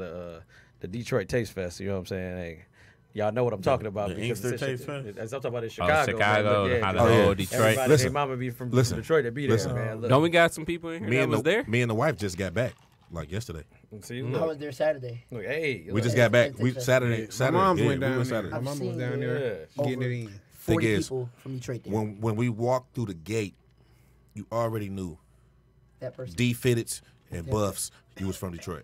the Detroit Taste Fest. You know what I'm saying? Hey, y'all know what I'm talking about. the because Inkster it's Taste Fest? As I'm talking about in Oh, Chicago. Chicago, man. how the Look, whole yeah. Detroit. Everybody, Listen. their mama be from Listen. Detroit to be there, Listen. man. Look. Don't we got some people in here that was there? Me and the wife just got back like yesterday. See, I look. was there Saturday. Look, hey, We look. just got back. We My Saturday. My mom's yeah, went we down there. Saturday. My I've mom was seen down there Yeah. getting it in. 40 is, people from Detroit there. When we walked through the gate, you already knew That person. D-fitteds and buffs. You was from Detroit.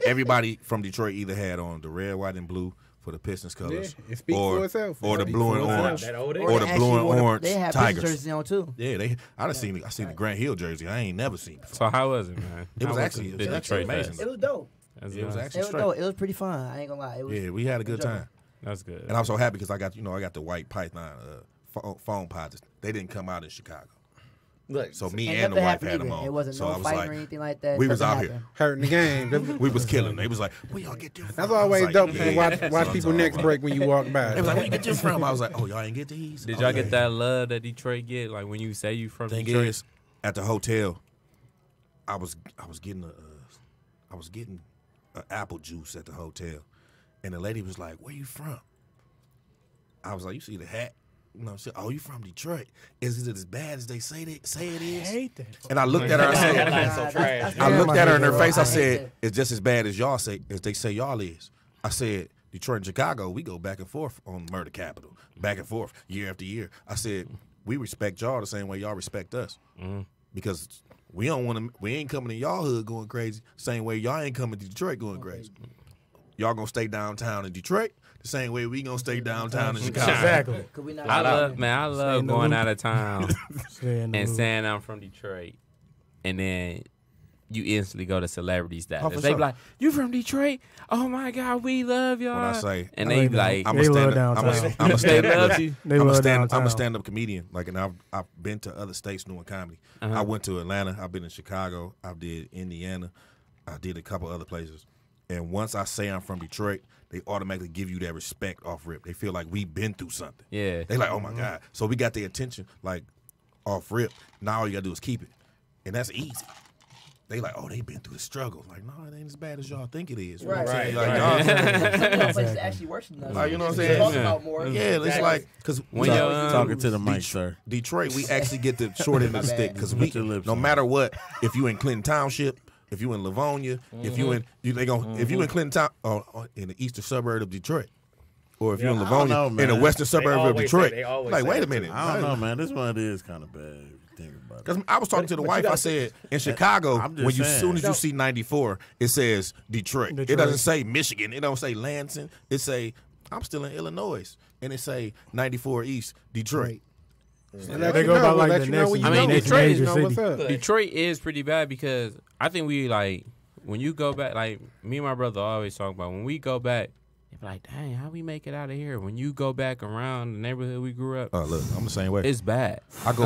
Everybody from Detroit either had on the red, white, and blue for the Pistons colors, Yeah, it speaks for itself. or the It blue speaks and for orange, That old or the they blue actually and wore the- orange They had Tigers. Pistons jerseys on too. Yeah, I seen the Grant Hill jersey. I ain't never seen before. So how was it, man? It was How actually- the it was actually Detroit amazing. Fest? It was dope. That's It was nice. actually It was straight. dope. It was pretty fun. I ain't gonna lie. It was. Yeah, we had a good time, That's good. and I'm so happy because I got the white Python phone pods. They didn't come out in Chicago, Look, so me Ain't and the nothing wife happened had them either. on. It wasn't so no I was fighting like, or anything like that. we was Nothing out here. happened. Hurting the game. We was killing. They was like, where y'all get them from? That's I was always like, dope yeah. to watch people necks break when you walk by. They was like, where you get them from? I was like, oh, y'all ain't get these. Did y'all get that love that Detroit get? Like when you say you from Thing Detroit? is, at the hotel, I was getting a apple juice at the hotel, and the lady was like, "Where you from?" I was like, "You see the hat?" You know, she said, "Oh, you from Detroit? Is it as bad as they say it is?" hate that. And I looked at her. I said, Headline's so trash. I looked at her in her bro. face. I I hate said, that. "It's just as bad as y'all say, as they say y'all is." I said, "Detroit and Chicago, we go back and forth on murder capital, back and forth year after year." I said, "We respect y'all the same way y'all respect us, because we don't want to. We ain't coming to y'all hood going crazy, same way y'all ain't coming to Detroit going crazy. Y'all gonna stay downtown in Detroit the same way we gonna stay downtown in Chicago." Exactly. Could we not? I love Stay in the going loop. out of town Stay in the and loop. saying I'm from Detroit, and then you instantly go to celebrity status. Oh, for They sure. be like, "You from Detroit? Oh my God, we love y'all." When I say, and Oh, they they be like, I'm They a love stand up. downtown. I'm a they stand love up. you. They love downtown. I'm a stand up comedian. Like, and I've been to other states doing comedy. I went to Atlanta. I've been in Chicago. I did Indiana. I did a couple other places. And once I say I'm from Detroit, they automatically give you that respect off rip. They feel like we've been through something. Yeah. They like, oh my God. So we got their attention like off rip. Now all you gotta do is keep it, and that's easy. They like, oh, they been through the struggle. Like, no, it ain't as bad as y'all think it is. You know what I'm Right. saying? Right. Like, y'all, Some of those places actually worse than us. Like, you know what I'm They saying? talk Yeah. about more. yeah, it's Exactly. like because When you're Talking to the mic, sir. Detroit, we actually get the short end of the My stick bad. because Put your lips no on. matter what, if you in Clinton Township, if you in Livonia, if you in if you in Clinton Town or in the eastern suburb of Detroit, or if you're in I don't Livonia know, in the man. western suburb of always Detroit, say- they always like say wait a that, minute, I don't know, man. This one is kind of bad. If you think about it. Because I was talking to the but you wife, I gotta- said in Chicago, I'm just when you saying. soon as you see 94, it says Detroit. It Detroit. doesn't say Michigan. It don't say Lansing. It say I'm still in Illinois, and it say 94 East Detroit. They go about like the next. I mean, Detroit major know city. what's up. Detroit is pretty bad because I think we like when you go back. Like me and my brother always talk about when we go back. They be like, dang, how we make it out of here? When you go back around the neighborhood we grew up, Oh, look, I'm the same way. it's bad. I go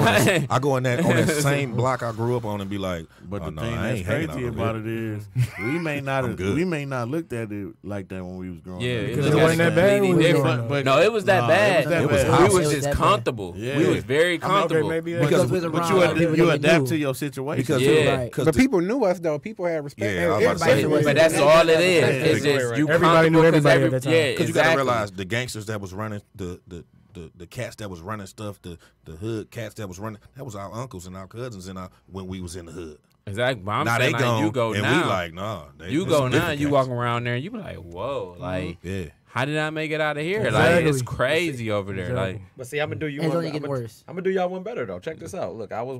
on that same block I grew up on and be like, But oh, the no, thing I that's ain't hanging out crazy over about here. it is we may not I'm good. looked at it like that when we was growing Yeah, up. Because it wasn't that bad when we was growing up. But No, it was that Nah, bad. it was that We bad. was It was just that bad. comfortable. Yeah. We was very comfortable. maybe Because we was but around you people that adapt knew. to your situation. Because Yeah. Right. because But people knew us though. People had respect. Yeah, I was about to Everybody say. But that's all it is. Yeah. It's just you Everybody knew comfortable 'cause everybody at that time. Yeah, Because you gotta exactly. realize the gangsters that was running the cats that was running stuff, the hood cats that was running, that was our uncles and our cousins when we was in the hood. Exactly. But I'm Now saying they like, gone, you go and now. we like, nah. You go now, you walk around there, and you be like, whoa, like, Yeah. how did I make it out of here? Like, Exactly. it's crazy over there. Exactly. Like, But see, I'm gonna do you And it's one. only getting worse. I'm gonna do y'all one better though. Check this out. Look, I was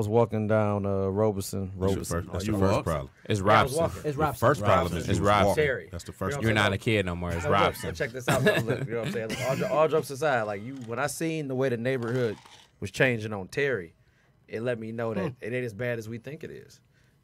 walking down Robeson. That's the You first walked? problem. it's Yeah, I was Robson. walking. It's The Robson. first problem is It's you was Robson. walking. Terry. That's the You first know You're one. not a kid no more. It's No, look, Robson. check this out. Though. Look, you know what I'm saying? Look, all jokes aside, like when I seen the way the neighborhood was changing on Terry, it let me know that it ain't as bad as we think it is.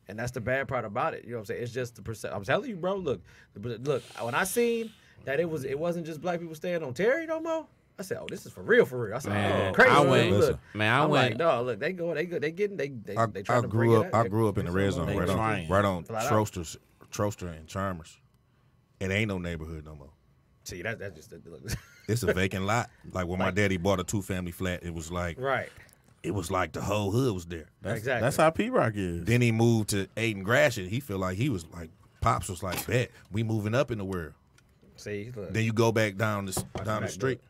And that's the bad part about it. You know what I'm saying? It's just the perception. I'm telling you, bro. Look, when I seen that it wasn't just black people staying on Terry no more. I said, oh, this is for real, for real. I said, Man, oh, crazy. I Look, went- look. Man, I I'm went. like, no, look, they trying I to bring grew it up. out. I grew up in the red zone, They right trying. on Flat out. Troster and Charmers. It ain't no neighborhood no more. See, that's just look. It's a vacant lot. Like when my daddy bought a 2-family flat, it was like Right. the whole hood was there. Exactly. That's how P-Rock is. Then he moved to Aiden Gratiot. He felt like he was like Pops was like, bet we moving up in the world. See, look. Then you go back down the street.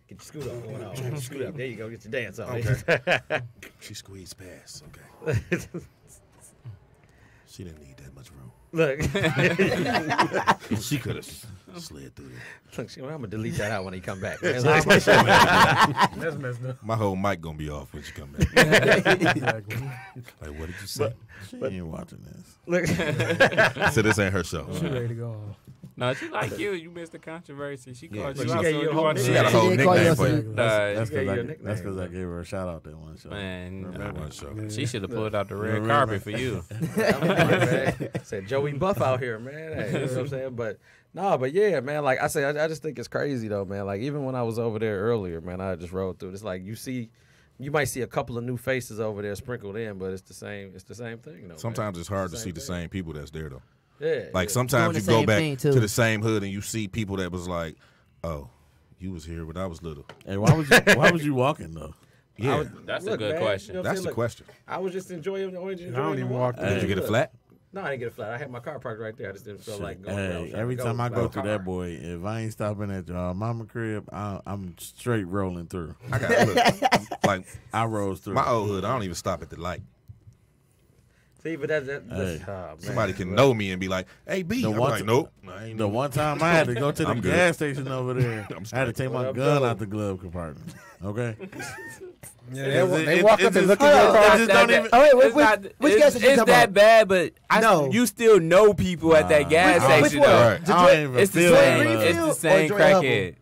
Get your scooter on going on. Get your scooter up. There you go. Get your dance on. Okay. She squeezed past. Okay. She didn't need that much room. Look. She could have slid through it. Look, I'm gonna delete that out when he come back. That's messed up. My whole mic gonna be off when she come back. Exactly. Like, what did you say? She ain't watching this. Look. So this ain't her show. She ready to go on. No, she like you. You missed the controversy. She called Look, you she out. gave So you a you whole want name. She got a to whole She didn't call nickname you for you. a- That's Yeah, because your nickname. I gave her a shout out that one show. Man, That one show. she should have pulled out the red Remember? carpet for you. Said Joey Buff out here, man. Hey, you know what I'm saying? But no, but yeah, man. Like I say, I just think it's crazy though, man. Like even when I was over there earlier, man, I just rode through. It's like you might see a couple of new faces over there sprinkled in, but it's the same thing though. Sometimes man. it's hard to the see the thing. same people that's there though. Yeah. Like yeah. sometimes Doing you the go same back thing, to too. the same hood and you see people that was like, oh, you was here when I was little. Hey, why was you walking though? Yeah, That's a Look, good man, question. you know what I'm that's saying? the Look, question. I was just enjoying don't the even walk. walk Did you get a flat? No, I didn't get a flat. I had my car parked right there. I just didn't feel like going. where I was Hey, trying every to time I by go the through car. that boy, if I ain't stopping at your mama crib, I'm straight rolling through. I got look, like I rolls through. my old hood. I don't even stop at the light. See, but that's Hey. oh, man. Somebody can know me and be like, "Hey, B." The I'm one like, t- "Nope." I ain't The one time I had to go to the I'm good. gas station over there, I'm I had to straight. take my What up, gun though? out the glove compartment. Okay, Yeah, Because they it- walk it up and just- look Oh, at your I car. just don't even. Oh, wait, It's not- which it's- gas station you It's talking that about? bad, but No. you still know people at that gas I- station Which one? though. Right. I don't even It's the feel same. that Greenfield? It's love. the same Or Joy Hubble? crackhead.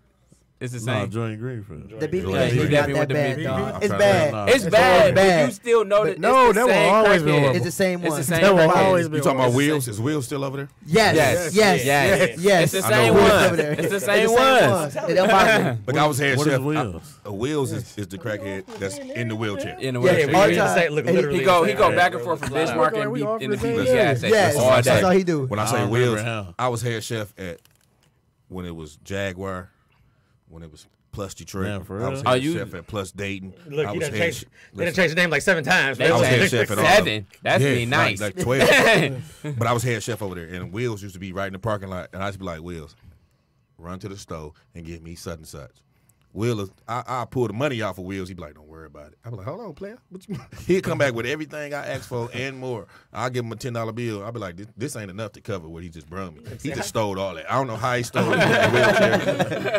It's the No, same. Joint Greenfield. The BB Yeah, gas he is definitely not with that the bad, BB. dog. I'm It's trying to- bad. No. It's It's bad, but bad. you still know that. No, it's the that will same always be crackhead. horrible. It's the same It's one. the same That will crackhead. always be You talking about It's the Wheels? same- Is Wheels still over there? Yes, Yes. yes, Yes. yes. It's the I know same Wheels one. over there. It's the It's same the one. It don't bother me. Like I was head What is chef. Wheels? Wheels is the crackhead that's in the wheelchair. In the Yeah, wheelchair. all He the just time. say, look, And literally He go the same. back and forth from Bismarck and We all in the from the BB same gas station Yes, all that's all day. he do. When I I say don't Wheels, remember how. I was head chef at when it was Jaguar, when it was Plus Detroit. Man, for I was real? head you- chef at Plus Dayton. Look, I he was done head changed. sh- They done listen, changed the name like 7 times. They I was head changed chef at all of them. 7. That's Yeah, be nice. Like 12. But I was head chef over there, and Wheels used to be right in the parking lot, and I used to be like, Wheels, run to the store and get me such and such. Wheels, I pull the money off of Wheels. He'd be like, don't worry about it. I'd be like, hold on, player. He'd come back with everything I asked for and more. I'll give him a $10 bill. I'd be like, this ain't enough to cover what he just brung me. He just stole all that. I don't know how he stole it. In the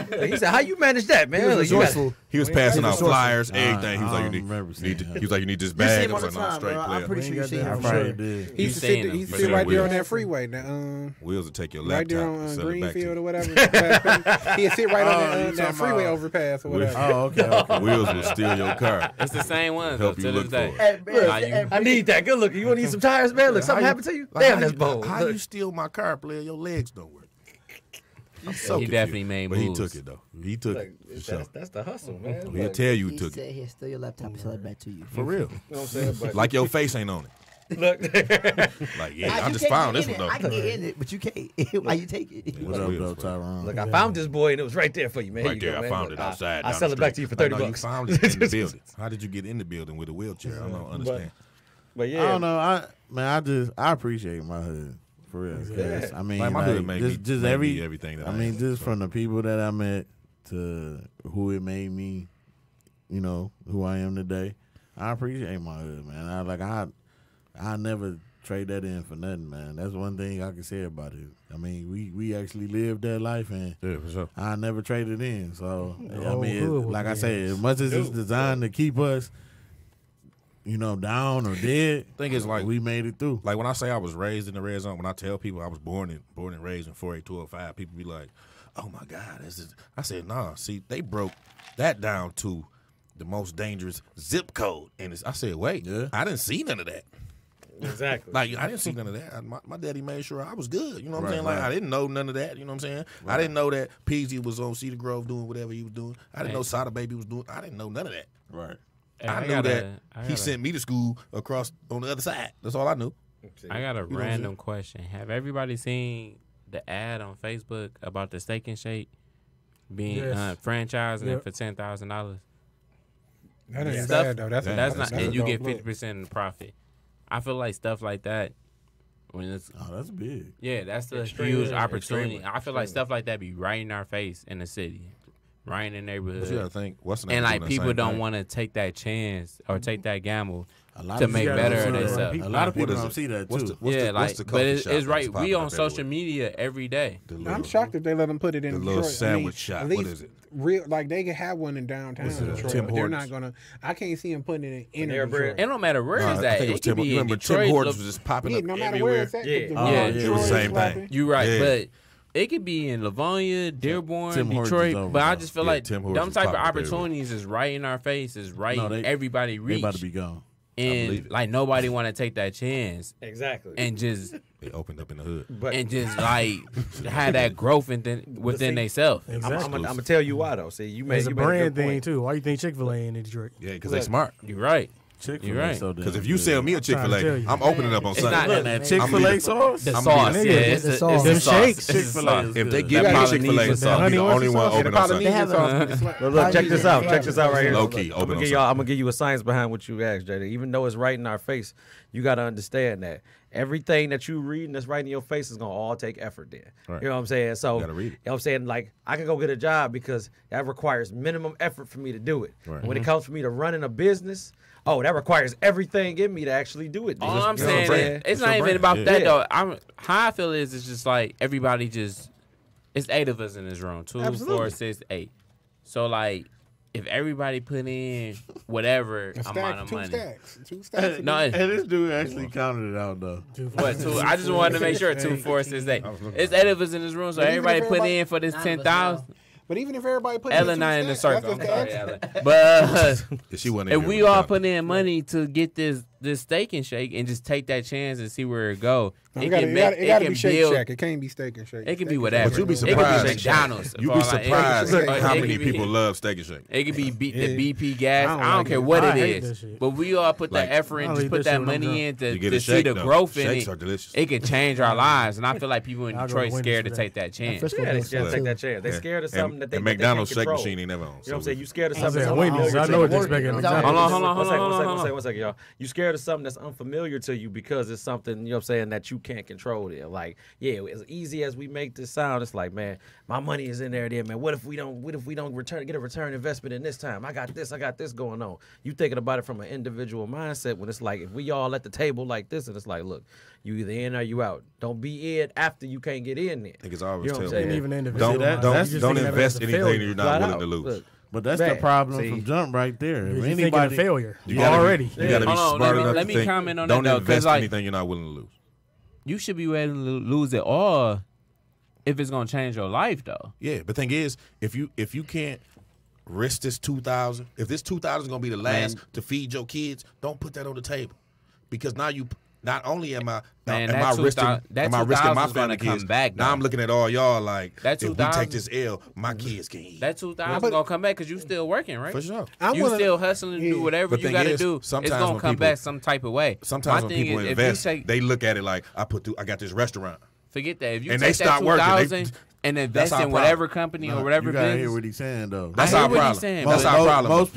wheelchair. He said, "How you manage that, man?" He was Like, you got- resourceful. He was passing out flyers, I everything. He was like, don't remember seeing he him. was like, you need this You see bag. him I all the was like, no, time, straight bro. I'm player. pretty sure you see I him. probably Sure. did. He used to seen sit. him He used for to sit sure. right there on Wheels. that freeway. Now, Wheels will take your right laptop there and on sell it back to Greenfield or you. whatever. He'd sit right Oh, on you that talking freeway about- overpass. ass or whatever. Oh, okay. Wheels will steal your car. It's the same ones Help though, you to look this for day. it. Nah, you- I need that. Good looking. You want to need some tires, man? Look, something happened to you? Like, Damn, how that's you- bold. How Look. you steal my car, player? Your legs don't work. I'm so He confused. definitely made But moves. he took it though. He took Like, it. For sure. that's the hustle, man. He'll Like, tell you he He took said it. he'll steal your laptop and sell it back to you. For real. you know what I'm saying? But Like your face ain't on it. look, Like, yeah, I You just can't found get this in one it. though. I can get in it, but you can't. Why you take it? What up, though, Tyrone? look, I found this boy and it was right there for you, man. Right Here you there, go, I man. found Look, it outside. I down sell the it back to street. you for Like, 30 no, bucks. You found it in the building. How did you get in the building with a wheelchair? I don't understand. But yeah, I don't know. I appreciate my hood for real. 'Cause, I mean, Like, my hood made me- just made every me everything that I I mean, am, just so. from the people that I met to who it made me, you know, who I am today. I appreciate my hood, man. I never trade that in for nothing, man. That's one thing I can say about it. I mean, we actually lived that life, and Yeah, for sure. I never traded in. So I whole mean, hood would like I be say, ass. as much as it's designed to keep us, you know, down or dead, Thing is, like, we made it through. Like when I say I was raised in the red zone, when I tell people I was born and raised in 48205, people be like, "Oh my God, this is." I said, "Nah, see, they broke that down to the most dangerous zip code." And I said, "Wait, Yeah. I didn't see none of that. exactly. Like I didn't see none of that. My daddy made sure I was good. You know what I'm saying? Like right. I didn't know none of that. You know what I'm saying? I didn't know that PZ was on Cedar Grove doing whatever he was doing. I didn't know Sada Baby was doing. I didn't know none of that. Right. I knew that he sent me to school across on the other side. That's all I knew. I got a what I'm random question. Have everybody seen the ad on Facebook about the Steak and Shake being Yes. franchising Yep. it for $10,000? That ain't Stuff- bad though. That's That's not, and you a get dope look. 50% of the profit. I feel like stuff like that, when it's Oh, that's big. yeah, that's the Extremely, huge opportunity. extremely, I feel like extremely. stuff like that be right in our face in the city, right in the neighborhood. But you gotta think, what's the name And of like doing the people same don't thing? want to take that chance or take that gamble A lot to of make people better don't of see that. themselves. A lot of What people is don't it? see that What's too. the- what's Yeah, the like, coffee but it's shop that's right. popping We up on social everywhere? media every day. The I'm little- shocked if they let them put it in the Detroit. little sandwich shop. At What least is it? Real, like they can have one in downtown What's it, Detroit, Tim but they're Hortons? not gonna. I can't see them putting it in Panera Bread. Detroit. It don't matter where Nah, it's I at. think it was It Tim. could be in Remember, Tim Detroit. Hortons was just popping Yeah, up no matter everywhere. where it's at. Yeah. the Oh, Detroit yeah. It was the same slapping. thing. You right, Yeah. but it could be in Livonia, Dearborn, Tim Hortons is Detroit. over But I now. just feel Yeah, like Tim them Hortons is type of popping up everywhere. opportunities is right in our face, is right No, in they- everybody They reach, about to be gone. and believe it. like nobody want to take that chance exactly. and just It opened up in the hood. but like have that growth within themselves. Exactly. I'm gonna tell you why though. See, you made It's a you made brand good thing point. too. Why you think Chick-fil-A ain't in Detroit? Yeah, because they Look. smart. You're right. Chick-fil-A You're right. so damn Because if you good. sell me a trying to tell Chick-fil-A, you. I'm opening up on It's Sunday. not Look, man, that Chick-fil-A sauce. The I'm sauce, leaving. yeah, The it's the sauce. sauce. Shakes. It's the Chick-fil-A sauce. is If they good. give me That Chick-fil-A Polynesian sauce, I'll be the sauce. only one Yeah, the open on Sunday. They have Polynesian a- sauce. be the But look, check this out. Yeah. Check this out right here. Low key, I'm open on gonna Sunday. give you a science behind what you asked, Jada. Even though it's right in our face, you got to understand that everything that you read and that's right in your face is gonna all take effort. Then Right. you know what I'm saying. So You gotta read it. You know what I'm saying. Like I can go get a job because that requires minimum effort for me to do it. Right. When it comes for me to running a business, oh, that requires everything in me to actually do it. then. All I'm You know what saying saying? is, it's your not even brand. about Yeah. that Yeah. though. How I feel is, it's just like everybody just. It's 8 of us in this room. 2, 4, Absolutely. 6, 8. So like, if everybody put in whatever A amount stack, of two money, stacks, 2 stacks. no, And this dude actually counted it out though. what? 2? I just wanted to make sure 2, 4, 6, 8. It's 8 of us in this room, so But even if everybody put everybody- in for this None of us 10,000. But even if everybody put Ellen in not in the circle. I'm that's sorry, the Ellen. But She wasn't if in we here all with put in money to get this steak and shake and just take that chance and see where it go, It gotta be Shake build. Shack. It can't be Steak and Shake. It can be Steak and whatever. But you'll be It could be surprised. McDonald's. You'll for be all I- it- surprised it how could many be- people love Steak and Shake. It could be the Yeah. BP gas. I I don't don't like care it. what I it hate that is. shit. But we all put Like, the effort I and don't just eat put that that shit when I'm money drunk. in You to get a see shake, the though. growth in Shakes it. are delicious. It can change our lives. And I feel like people in I'll go Detroit to Wendy's scared to for take that And chance. Frisco Yeah, they does scared to too. take that chance. They scared of something that they and that they McDonald's can't shake control. machine ain't never on. You know what I'm saying? You So scared of I'm something saying that's Wendy's. unfamiliar I to know you. what to expect at Hold McDonald's. Hold on, hold on, One second, hold on, one hold second, on. one second, y'all. You scared of something that's unfamiliar to you because it's something, you know what I'm saying, that you can't control there. Like, yeah, as easy as we make this sound, it's like, man, my money is in there, man. What if we don't get a return investment in this time? I got this going on. You thinking about it from an individual mindset when it's like, if we all at the table like this, and it's like, look, you either in or you out. Don't be in after you can't get in there. I think it's always You know what I'm telling saying? you. Even individual. Don't that- don't that's just don't thinking of it invest as a anything failure. you're not Flat willing out. to lose. Look, But that's the Man, problem see. from jump right there. If You're thinking of anybody, failure You gotta be- already. You got to be Hold on, smart let me- enough let to me think. comment on Don't that, though, 'cause, invest like- anything you're not willing to lose. You should be ready to lose it all if it's going to change your life, though. Yeah, but thing is, if you can't risk this 2,000. If this 2,000 is gonna be the last to feed your kids, don't put that on the table, because now you. Not only am I risking my family kids, back, now I'm looking at all y'all like, that if we take this L, my kids can eat. That 2,000 gonna come back because you still working, right? For sure. You still hustling to do whatever you got to do. It's gonna come back some type of way. Sometimes when people invest, they look at it like, I got this restaurant. Forget that. If you and take they stop that 2,000 working, and invest in whatever company or whatever you gotta business. hear what he's saying though. That's our problem. That's our problem. Most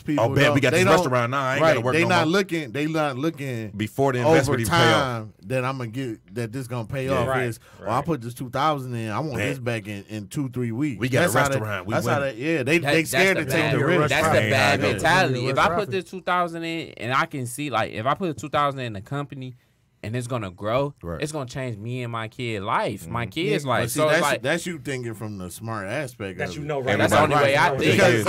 people. Oh, man, we got this restaurant now. I ain't gotta work They no not more. looking. They not looking before the investment over even pay off. time that I'm gonna get that this gonna pay off. Is I put this 2,000 in. I want this back in 2-3 weeks. We got a restaurant. That's how they scared to take the risk. That's the bad mentality. If I put this 2,000 in and I can see like if I put 2,000 in the company. And it's gonna grow. Right. It's gonna change me and my kid life. My kid's life. See, so that's you thinking from the smart aspect. That of you it. know, right? That's the only way I think. Because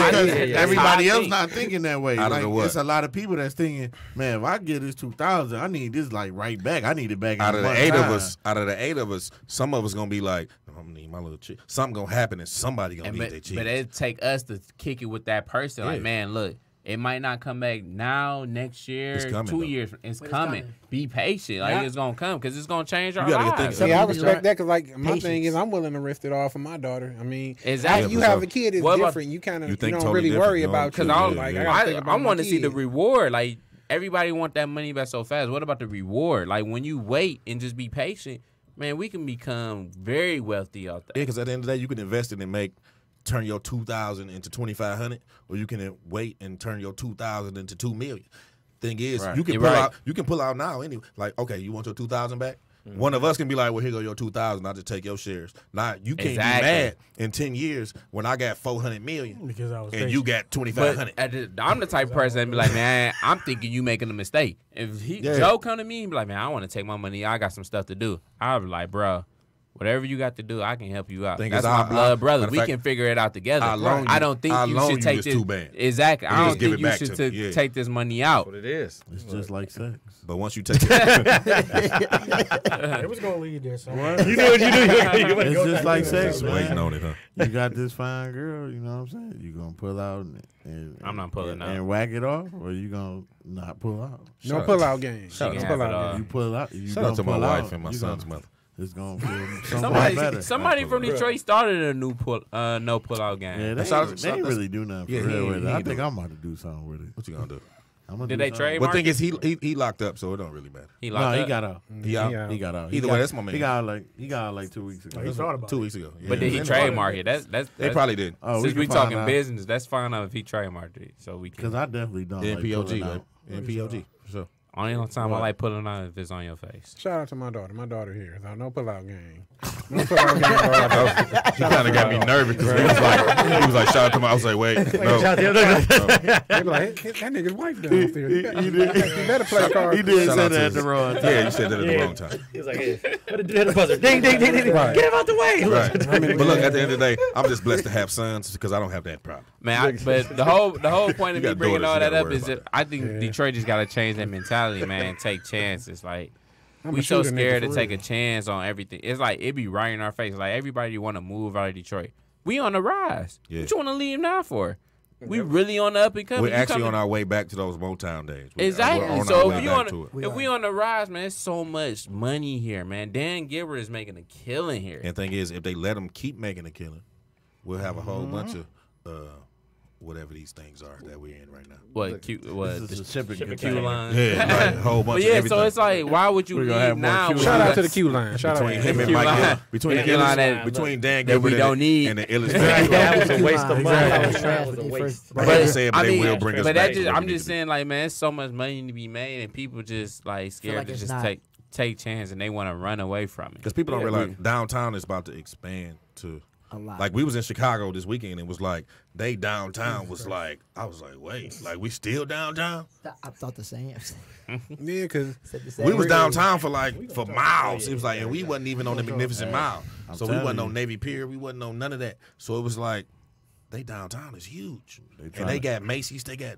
everybody else not thinking that way. Like, it's a lot of people that's thinking, man, if I get this 2,000, I need this like right back. I need it back. Out of the eight of us, some of us gonna be like, I'm gonna need my little chick. Something gonna happen and somebody gonna need their chick. But it take us to kick it with that person. Like, man, look. It might not come back now, next year, 2 years. It's coming. Be patient. Like, it's going to come because it's going to change our lives. See, I respect that because, like, my thing is I'm willing to risk it all for my daughter. I mean, exactly. You have a kid, it's different. You kind of don't totally really worry about because I want to see the reward. Like, everybody want that money back so fast. What about the reward? Like, when you wait and just be patient, man, we can become very wealthy out there. Yeah, because at the end of the day, you can invest in and turn your 2,000 into 2,500, or you can wait and turn your 2,000 into 2 million. Thing is, you can pull out. You can pull out now anyway. Like, okay, you want your 2,000 back? Mm-hmm. One of us can be like, well, here go your 2,000. I'll just take your shares. Now you can't be mad in 10 years when I got 400 million because I was and you got 2,500. I'm the type of person that be like, man, I'm thinking you making a mistake. If Joe come to me and be like, man, I want to take my money. I got some stuff to do. I'll be like, bro. Whatever you got to do, I can help you out. That's my blood brother. We can figure it out together. I don't think you should take this. Exactly. I don't think you should take this money out. That's what it is. It's just like sex. But once you take it, it was gonna lead there somewhere. You know what you do. It's just like sex, man. Waiting on it, huh? You got this fine girl. You know what I'm saying? You gonna pull out and I'm not pulling out and whack it off, or you gonna not pull out? No pull out game. You pull out. Shout out to my wife and my son's mother. It's gonna feel better. Somebody from Detroit started a new no pull out game. Yeah, they ain't really do nothing for real with it. I think I'm about to do something with it. What you gonna do? Did they trademark? Well, the thing is, he locked up, so it don't really matter. He locked up. He got out. He got out. Either way, that's my man. He got out like 2 weeks ago. He thought about 2 weeks ago. But did he trademark it? That's they probably did. Since we talking business, let's find out if he trademarked it, so we can. Because I definitely don't. NPOG, right? NPOG, for sure. Only time I like pulling out if it's on your face. Shout out to my daughter. My daughter here. So no pull out game. No pull out game. He kind of got me nervous because he was like, shout out to my. I was like, wait, no. They be like, that nigga's wife downstairs. You better play cards. He did say that at the wrong time. Yeah, you said that at the wrong time. He was like, hit the buzzer. Ding, ding, ding, ding, ding. Get him out the way. Right. But look, at the end of the day, I'm just blessed to have sons because I don't have that problem. Man, but the whole point of me bringing all that up is that I think Detroit just got to change that mentality, man. Take chances. Like, we so scared to take a chance on everything. It's like it be right in our face. Like, everybody want to move out of Detroit. We on the rise. Yeah. What you want to leave now for? We really on the up and coming. We're actually on our way back to those Motown days. Exactly. So if we on the rise, man, there's so much money here, man. Dan Gilbert is making a killing here. And the thing is, if they let him keep making a killing, we'll have a whole bunch of whatever these things are that we're in right now. What Q line? Yeah, like a whole bunch of everything. So it's like, why would you leave now? Shout out to the Q line. Shout out between him and Mike. Between Dan Gilbert we don't need and the illustration. That was a waste of money. That was a waste. But they will bring us back. I'm just saying, like, man, there's so much money to be made, and people just like scared to just take chance, and they want to run away from it. Because people don't realize downtown is about to expand to. A lot. Like, we was in Chicago this weekend, and it was like they downtown was like, I was like, wait, like we still downtown? I thought the same. Yeah, because we was downtown for miles. It was like, and we wasn't even on the Magnificent Mile, so we wasn't on Navy Pier, we wasn't on none of that. So it was like, they downtown is huge, and they got Macy's, they got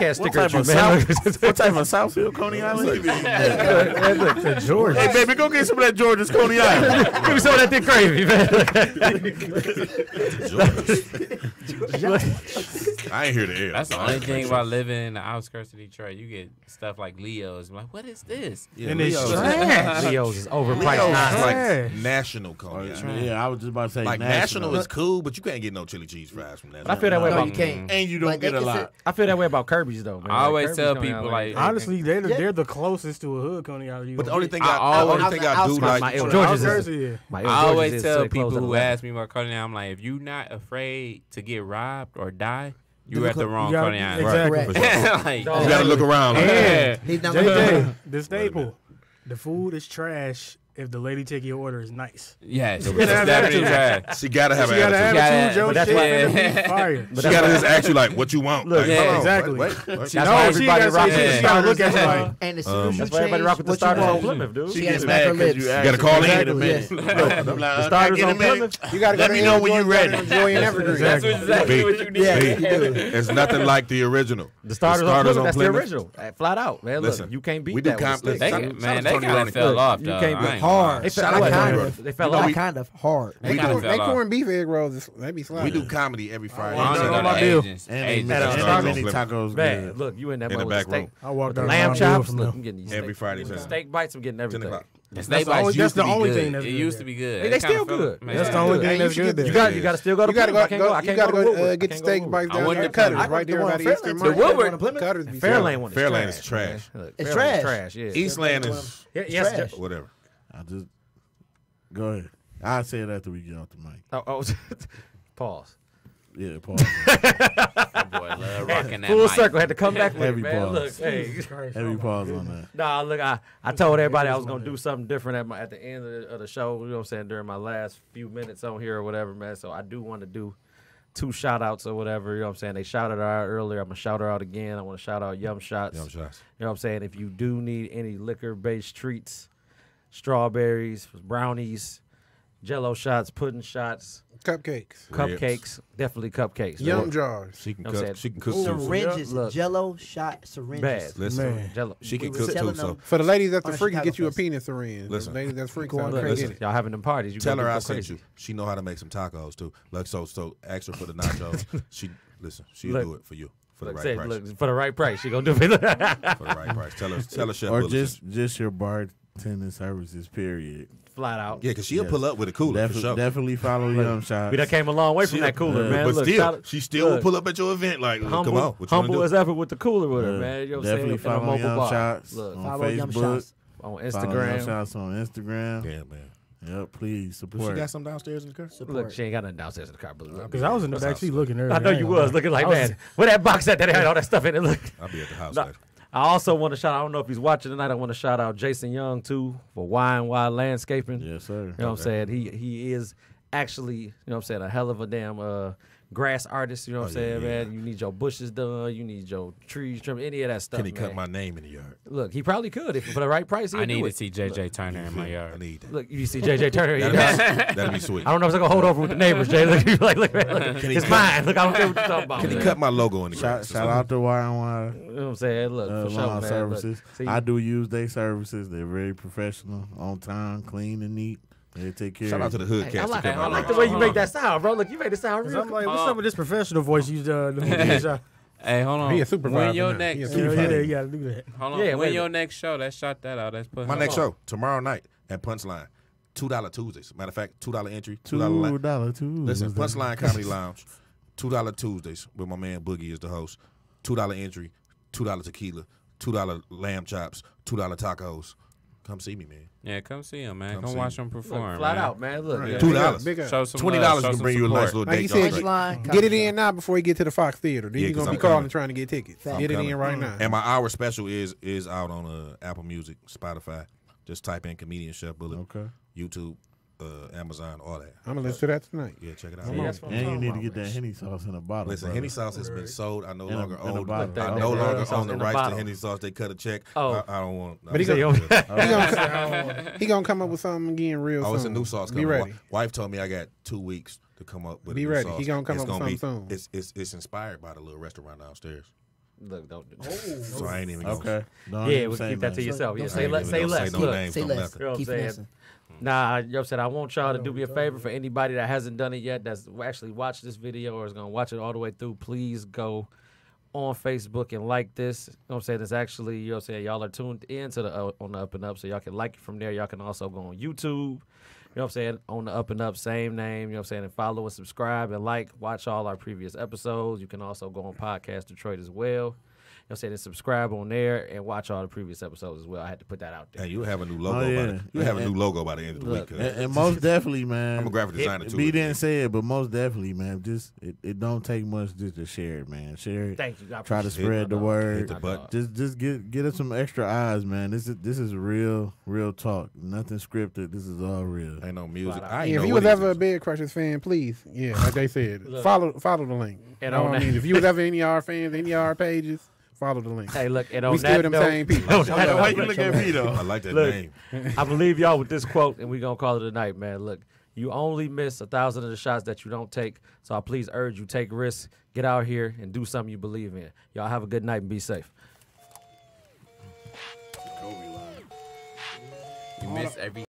podcast What sticker type at you, of man. what type of Southfield Coney Island? Look, to George. Hey, baby, go get some of that George's Coney Island. Give me some of that thick gravy, man. I ain't here to air. That's the only thing about living in the outskirts of Detroit. You get stuff like Leo's. I'm like, what is this? Yeah, And it's Leo's trash. Leo's is overpriced. Leo's is nonsense. like Trash. national cognac. Yeah, I was just about to say Like national is cool, but you can't get no chili cheese fries from that. But I feel that way No, about you can't. and you don't Like, get they a can lot. I feel that way about Kirby's though, man. I always Kirby's tell coming people, out like, Honestly, they're the closest to a hood cognac you But the gonna only get. thing I I do outskirts- like El Detroit- George's Outskirts, is- yeah. my I El George's always is tell close people to who 11. ask me about cognac, I'm like, if you're not afraid to get robbed or die, you're Look at the up- wrong You gotta- cognac. exactly. For sure. Like, You gotta look around. Like, And He's not gonna JJ, the staple, the food is trash if the lady take your order is nice. yes, it's have definitely attitude. trash. she gotta have She an gotta attitude. have Yeah, attitude, Joe. but that's Shit why- finna be fire. She gotta just ask you like, what you want? Look, Like, yeah, hold on, exactly. Wait. That's No, why she everybody gotta rock say, with she the gotta look starters. at you like, And as soon as you That's why everybody rock with the change what you starters on want, Plymouth, dude. she She gotta gets smack mad her 'cause lips. you You gotta call in. Exactly, Yes. yes. I'm like, The starters get on a minute. Plymouth. You gotta go Let to me know when you ready. Enjoy an evergreen. That's exactly what you need. Yeah, B, you do. it's nothing like the original. The starters on Plymouth, that's the Plymouth. original. Flat out, man. Listen, Look, you can't beat we do that with a stick. They, Shout- man, shout out they Tony kind Ronnie. of fell off, You though. can't I be ain't hard. lying. They Shout fell out off. Congress. They fell You know, off. we- Kind of hard. They kinda fell They off. corned beef egg rolls. They be sliding. We do comedy every Friday. I don't Don't know know the my bill. agents. And Agents. they At and Starbucks. many tacos Man, good. look, you in that In the mode with back the steak. room. I walked With the out lamb my bill chops, from look, them. I'm getting these Every steak- Friday, with the Saturday. steak bites, I'm getting 10 everything. o'clock. The steak the bites only- used that's to the be only good. thing that's It good used there. to be good. They It kinda still fell- good. man. That's the only Hey, thing you that's should good get- there. You got to still go to You gotta Plymouth. I go. can't go. I You can't gotta go to go Woodward. get the steak bites I down wonder there. if Cutters I right the there one by on the Eastern Fairlane, Market. too. Woodward- One on Plymouth. Cutters be Fairlane selling. one is Fairlane trash. is trash. man. Look, It's Fairlane trash. is trash. Yeah. Eastland is Yes. trash. whatever. I just go ahead. I'll say it after we get off the mic. Oh, pause. Yeah, pause. That boy love rocking that Full mic. circle. Had to come back with it, Heavy man. pause. Look, hey. Heavy pause on that. Nah, look, I told everybody I was gonna do something different at the end of the show. You know what I'm saying? During my last few minutes on here or whatever, man. So I do want to do 2 shout outs or whatever. You know what I'm saying? They shouted her out earlier. I'm gonna shout her out again. I want to shout out Yum Shots. Yum Shots. You know what I'm saying? If you do need any liquor based treats, strawberries, brownies, Jello shots, pudding shots, Cupcakes. cupcakes, definitely cupcakes. Yum jars. She can I'm saying- cook. She can cook Ooh. too. Syringes, Look. Jello shot syringes. Bad. Listen, Man. Jello. she can We cook were too. selling So them. For the ladies that's On the a freak, Chicago get you a Fest. penis syringe. Listen. The ladies that's freaks Go on, out look, there, listen. get it. Y'all having them parties. You tell gonna her go I sent crazy. you. She know how to make some tacos too. Like so ask her for the nachos. She'll Look. do it for you for the Look, right say, price. look, for the right price, she gonna do it. For the right price. Tell her Chef Or Bullet just your bartending services, period. Flat out. yeah, because she'll Yes. pull up with a cooler for sure. Definitely follow Yum Shots. We done came a long way from that cooler, man. But Look, still, shout- she still will look, pull up at your event like, come on, humble, what you humble wanna as do? ever with the cooler with her, man. You know what I'm Definitely saying? In a follow mobile Yum bar. Shots Look, on Follow Yum Facebook. Shots. on Follow Yum Instagram. Shots on Instagram. Yeah, man. Yep, please She support. got some downstairs in the car. Look, she ain't got nothing downstairs in the car, but look. Because I was in the back seat looking earlier. I know you ain't was gonna looking like, I was- man, where that box at that had all that stuff in it? Look. I'll be at the house No, later. I also want to shout. I don't know if he's watching tonight. I want to shout out Jason Young too for Y&Y Landscaping. Yes, sir. You know what I'm saying? He is actually, you know what I'm saying, a hell of a damn grass artist. You know what I'm saying, man? You need your bushes done. You need your trees trimmed. Any of that stuff. Can he man. cut my name in the yard? Look, he probably could if for the right price. I He'd need do to it. see JJ Turner in my I yard. need that. Look, you see JJ Turner. in your That'd be sweet. I don't know if I'm gonna hold over with the neighbors, Jay. Look, you like, look, man, look, Can he it's cut- mine. Look, I don't care what you're talking about. Can he man. cut my logo in the grass? Shout out to Y&Y You know what I'm saying? Look, for sure, lawn man. services. Look, see, I do use their services. They're very professional, on time, clean and neat. They take care. Shout out to the hood I cats. like, that cut I my like logo. the way you make that sound, bro. Look, you made it sound Cause real. I'm like, what's up with this professional voice you Hey, hold on. He a supervisor When your now. next, He a Yeah, supervisor. you gotta do that. hold on. Yeah, when wait a your minute. next show, let's shot that out. Let's put My hold next on. show tomorrow night at Punchline. $2 Tuesdays. Matter of fact, $2 entry, $2 $2 too. Listen, Punchline Comedy Lounge, $2 Tuesdays with my man Boogie is the host. $2 entry, $2 tequila, $2 lamb chops, $2 tacos. Come see me, man. Yeah, come see him, man. Come Come see watch him. him Look, perform. flat man. out, man. Look, Right. yeah. $2. Big up. Uh, Big up. Show some $20 love, show can some bring you a nice support. little Like he date. said, Straight. Punchline. Get it in now before you get to the Fox Theater. Then Yeah, you're 'cause gonna be I'm calling coming. trying to get tickets. I'm Get it in coming. right now. And my hour special is out on Apple Music, Spotify. Just type in Comedian Chef Bullet, Okay. YouTube, Amazon, all that. I'm gonna listen to that tonight. Yeah, check it out. See, that's what I'm And you talking need to about, get man. that Henny sauce in a bottle. Listen, brother. Henny sauce has been sold. I no In a- longer in a own. bottle. I That- no that longer sauce own the in a rights to bottle. Henny sauce. They cut a check. Oh. I don't want. But he I'm gonna- saying- He gonna come up with something again real soon. Oh, it's a new sauce Be coming. ready. Wife told me I got 2 weeks to come up with. Be a new ready. Sauce. He gonna come It's up with gonna be- something soon. It's inspired by the little restaurant downstairs. Look, don't do So I ain't even gonna. Okay. Don't Yeah, even we'll say keep that to nothing. yourself. Yeah, Don't say ain't less. even Say gonna less. say no Look, names, Say no less. nothing. You know what I'm Keep saying? finessing. Nah, you know what I'm saying? I want y'all to do me a favor for anybody that hasn't done it yet, that's actually watched this video or is going to watch it all the way through. Please go on Facebook and like this. You know what I'm saying? It's actually, you know what I'm saying? Y'all are tuned in to the on the Up and Up, so y'all can like it from there. Y'all can also go on YouTube. You know what I'm saying? On the Up and Up, same name. You know what I'm saying? And follow and subscribe and like. Watch all our previous episodes. You can also go on Podcast Detroit as well. You know what I'm saying? And subscribe on there and watch all the previous episodes as well. I had to put that out there. Hey, you'll have a new logo. yeah. You'll have a new logo by the end of the Look, week. And most definitely, man. I'm a graphic designer too. B didn't say it, but most definitely, man. Just it don't take much just to share it, man. Share it. Thank you. I Try to appreciate spread it. the word. Hit the button. Just get us some extra eyes, man. This is real talk. Nothing scripted. This is all real. Ain't no music. Flat out. I ain't If know you what was he ever a Bed Crushers fan, please, like they said, Look. follow the link. And Know on what I that- mean, if you was ever any of our fans, any of our pages, follow the link. Hey, look, and on We that still them note, same people. on that Why note, you look at me though? I like that Look. name. I'm gonna leave y'all with this quote, and we're gonna call it a night, man. Look, you only miss 1,000 of the shots that you don't take, so I please urge you, take risks, get out here, and do something you believe in. Y'all have a good night and be safe. You miss every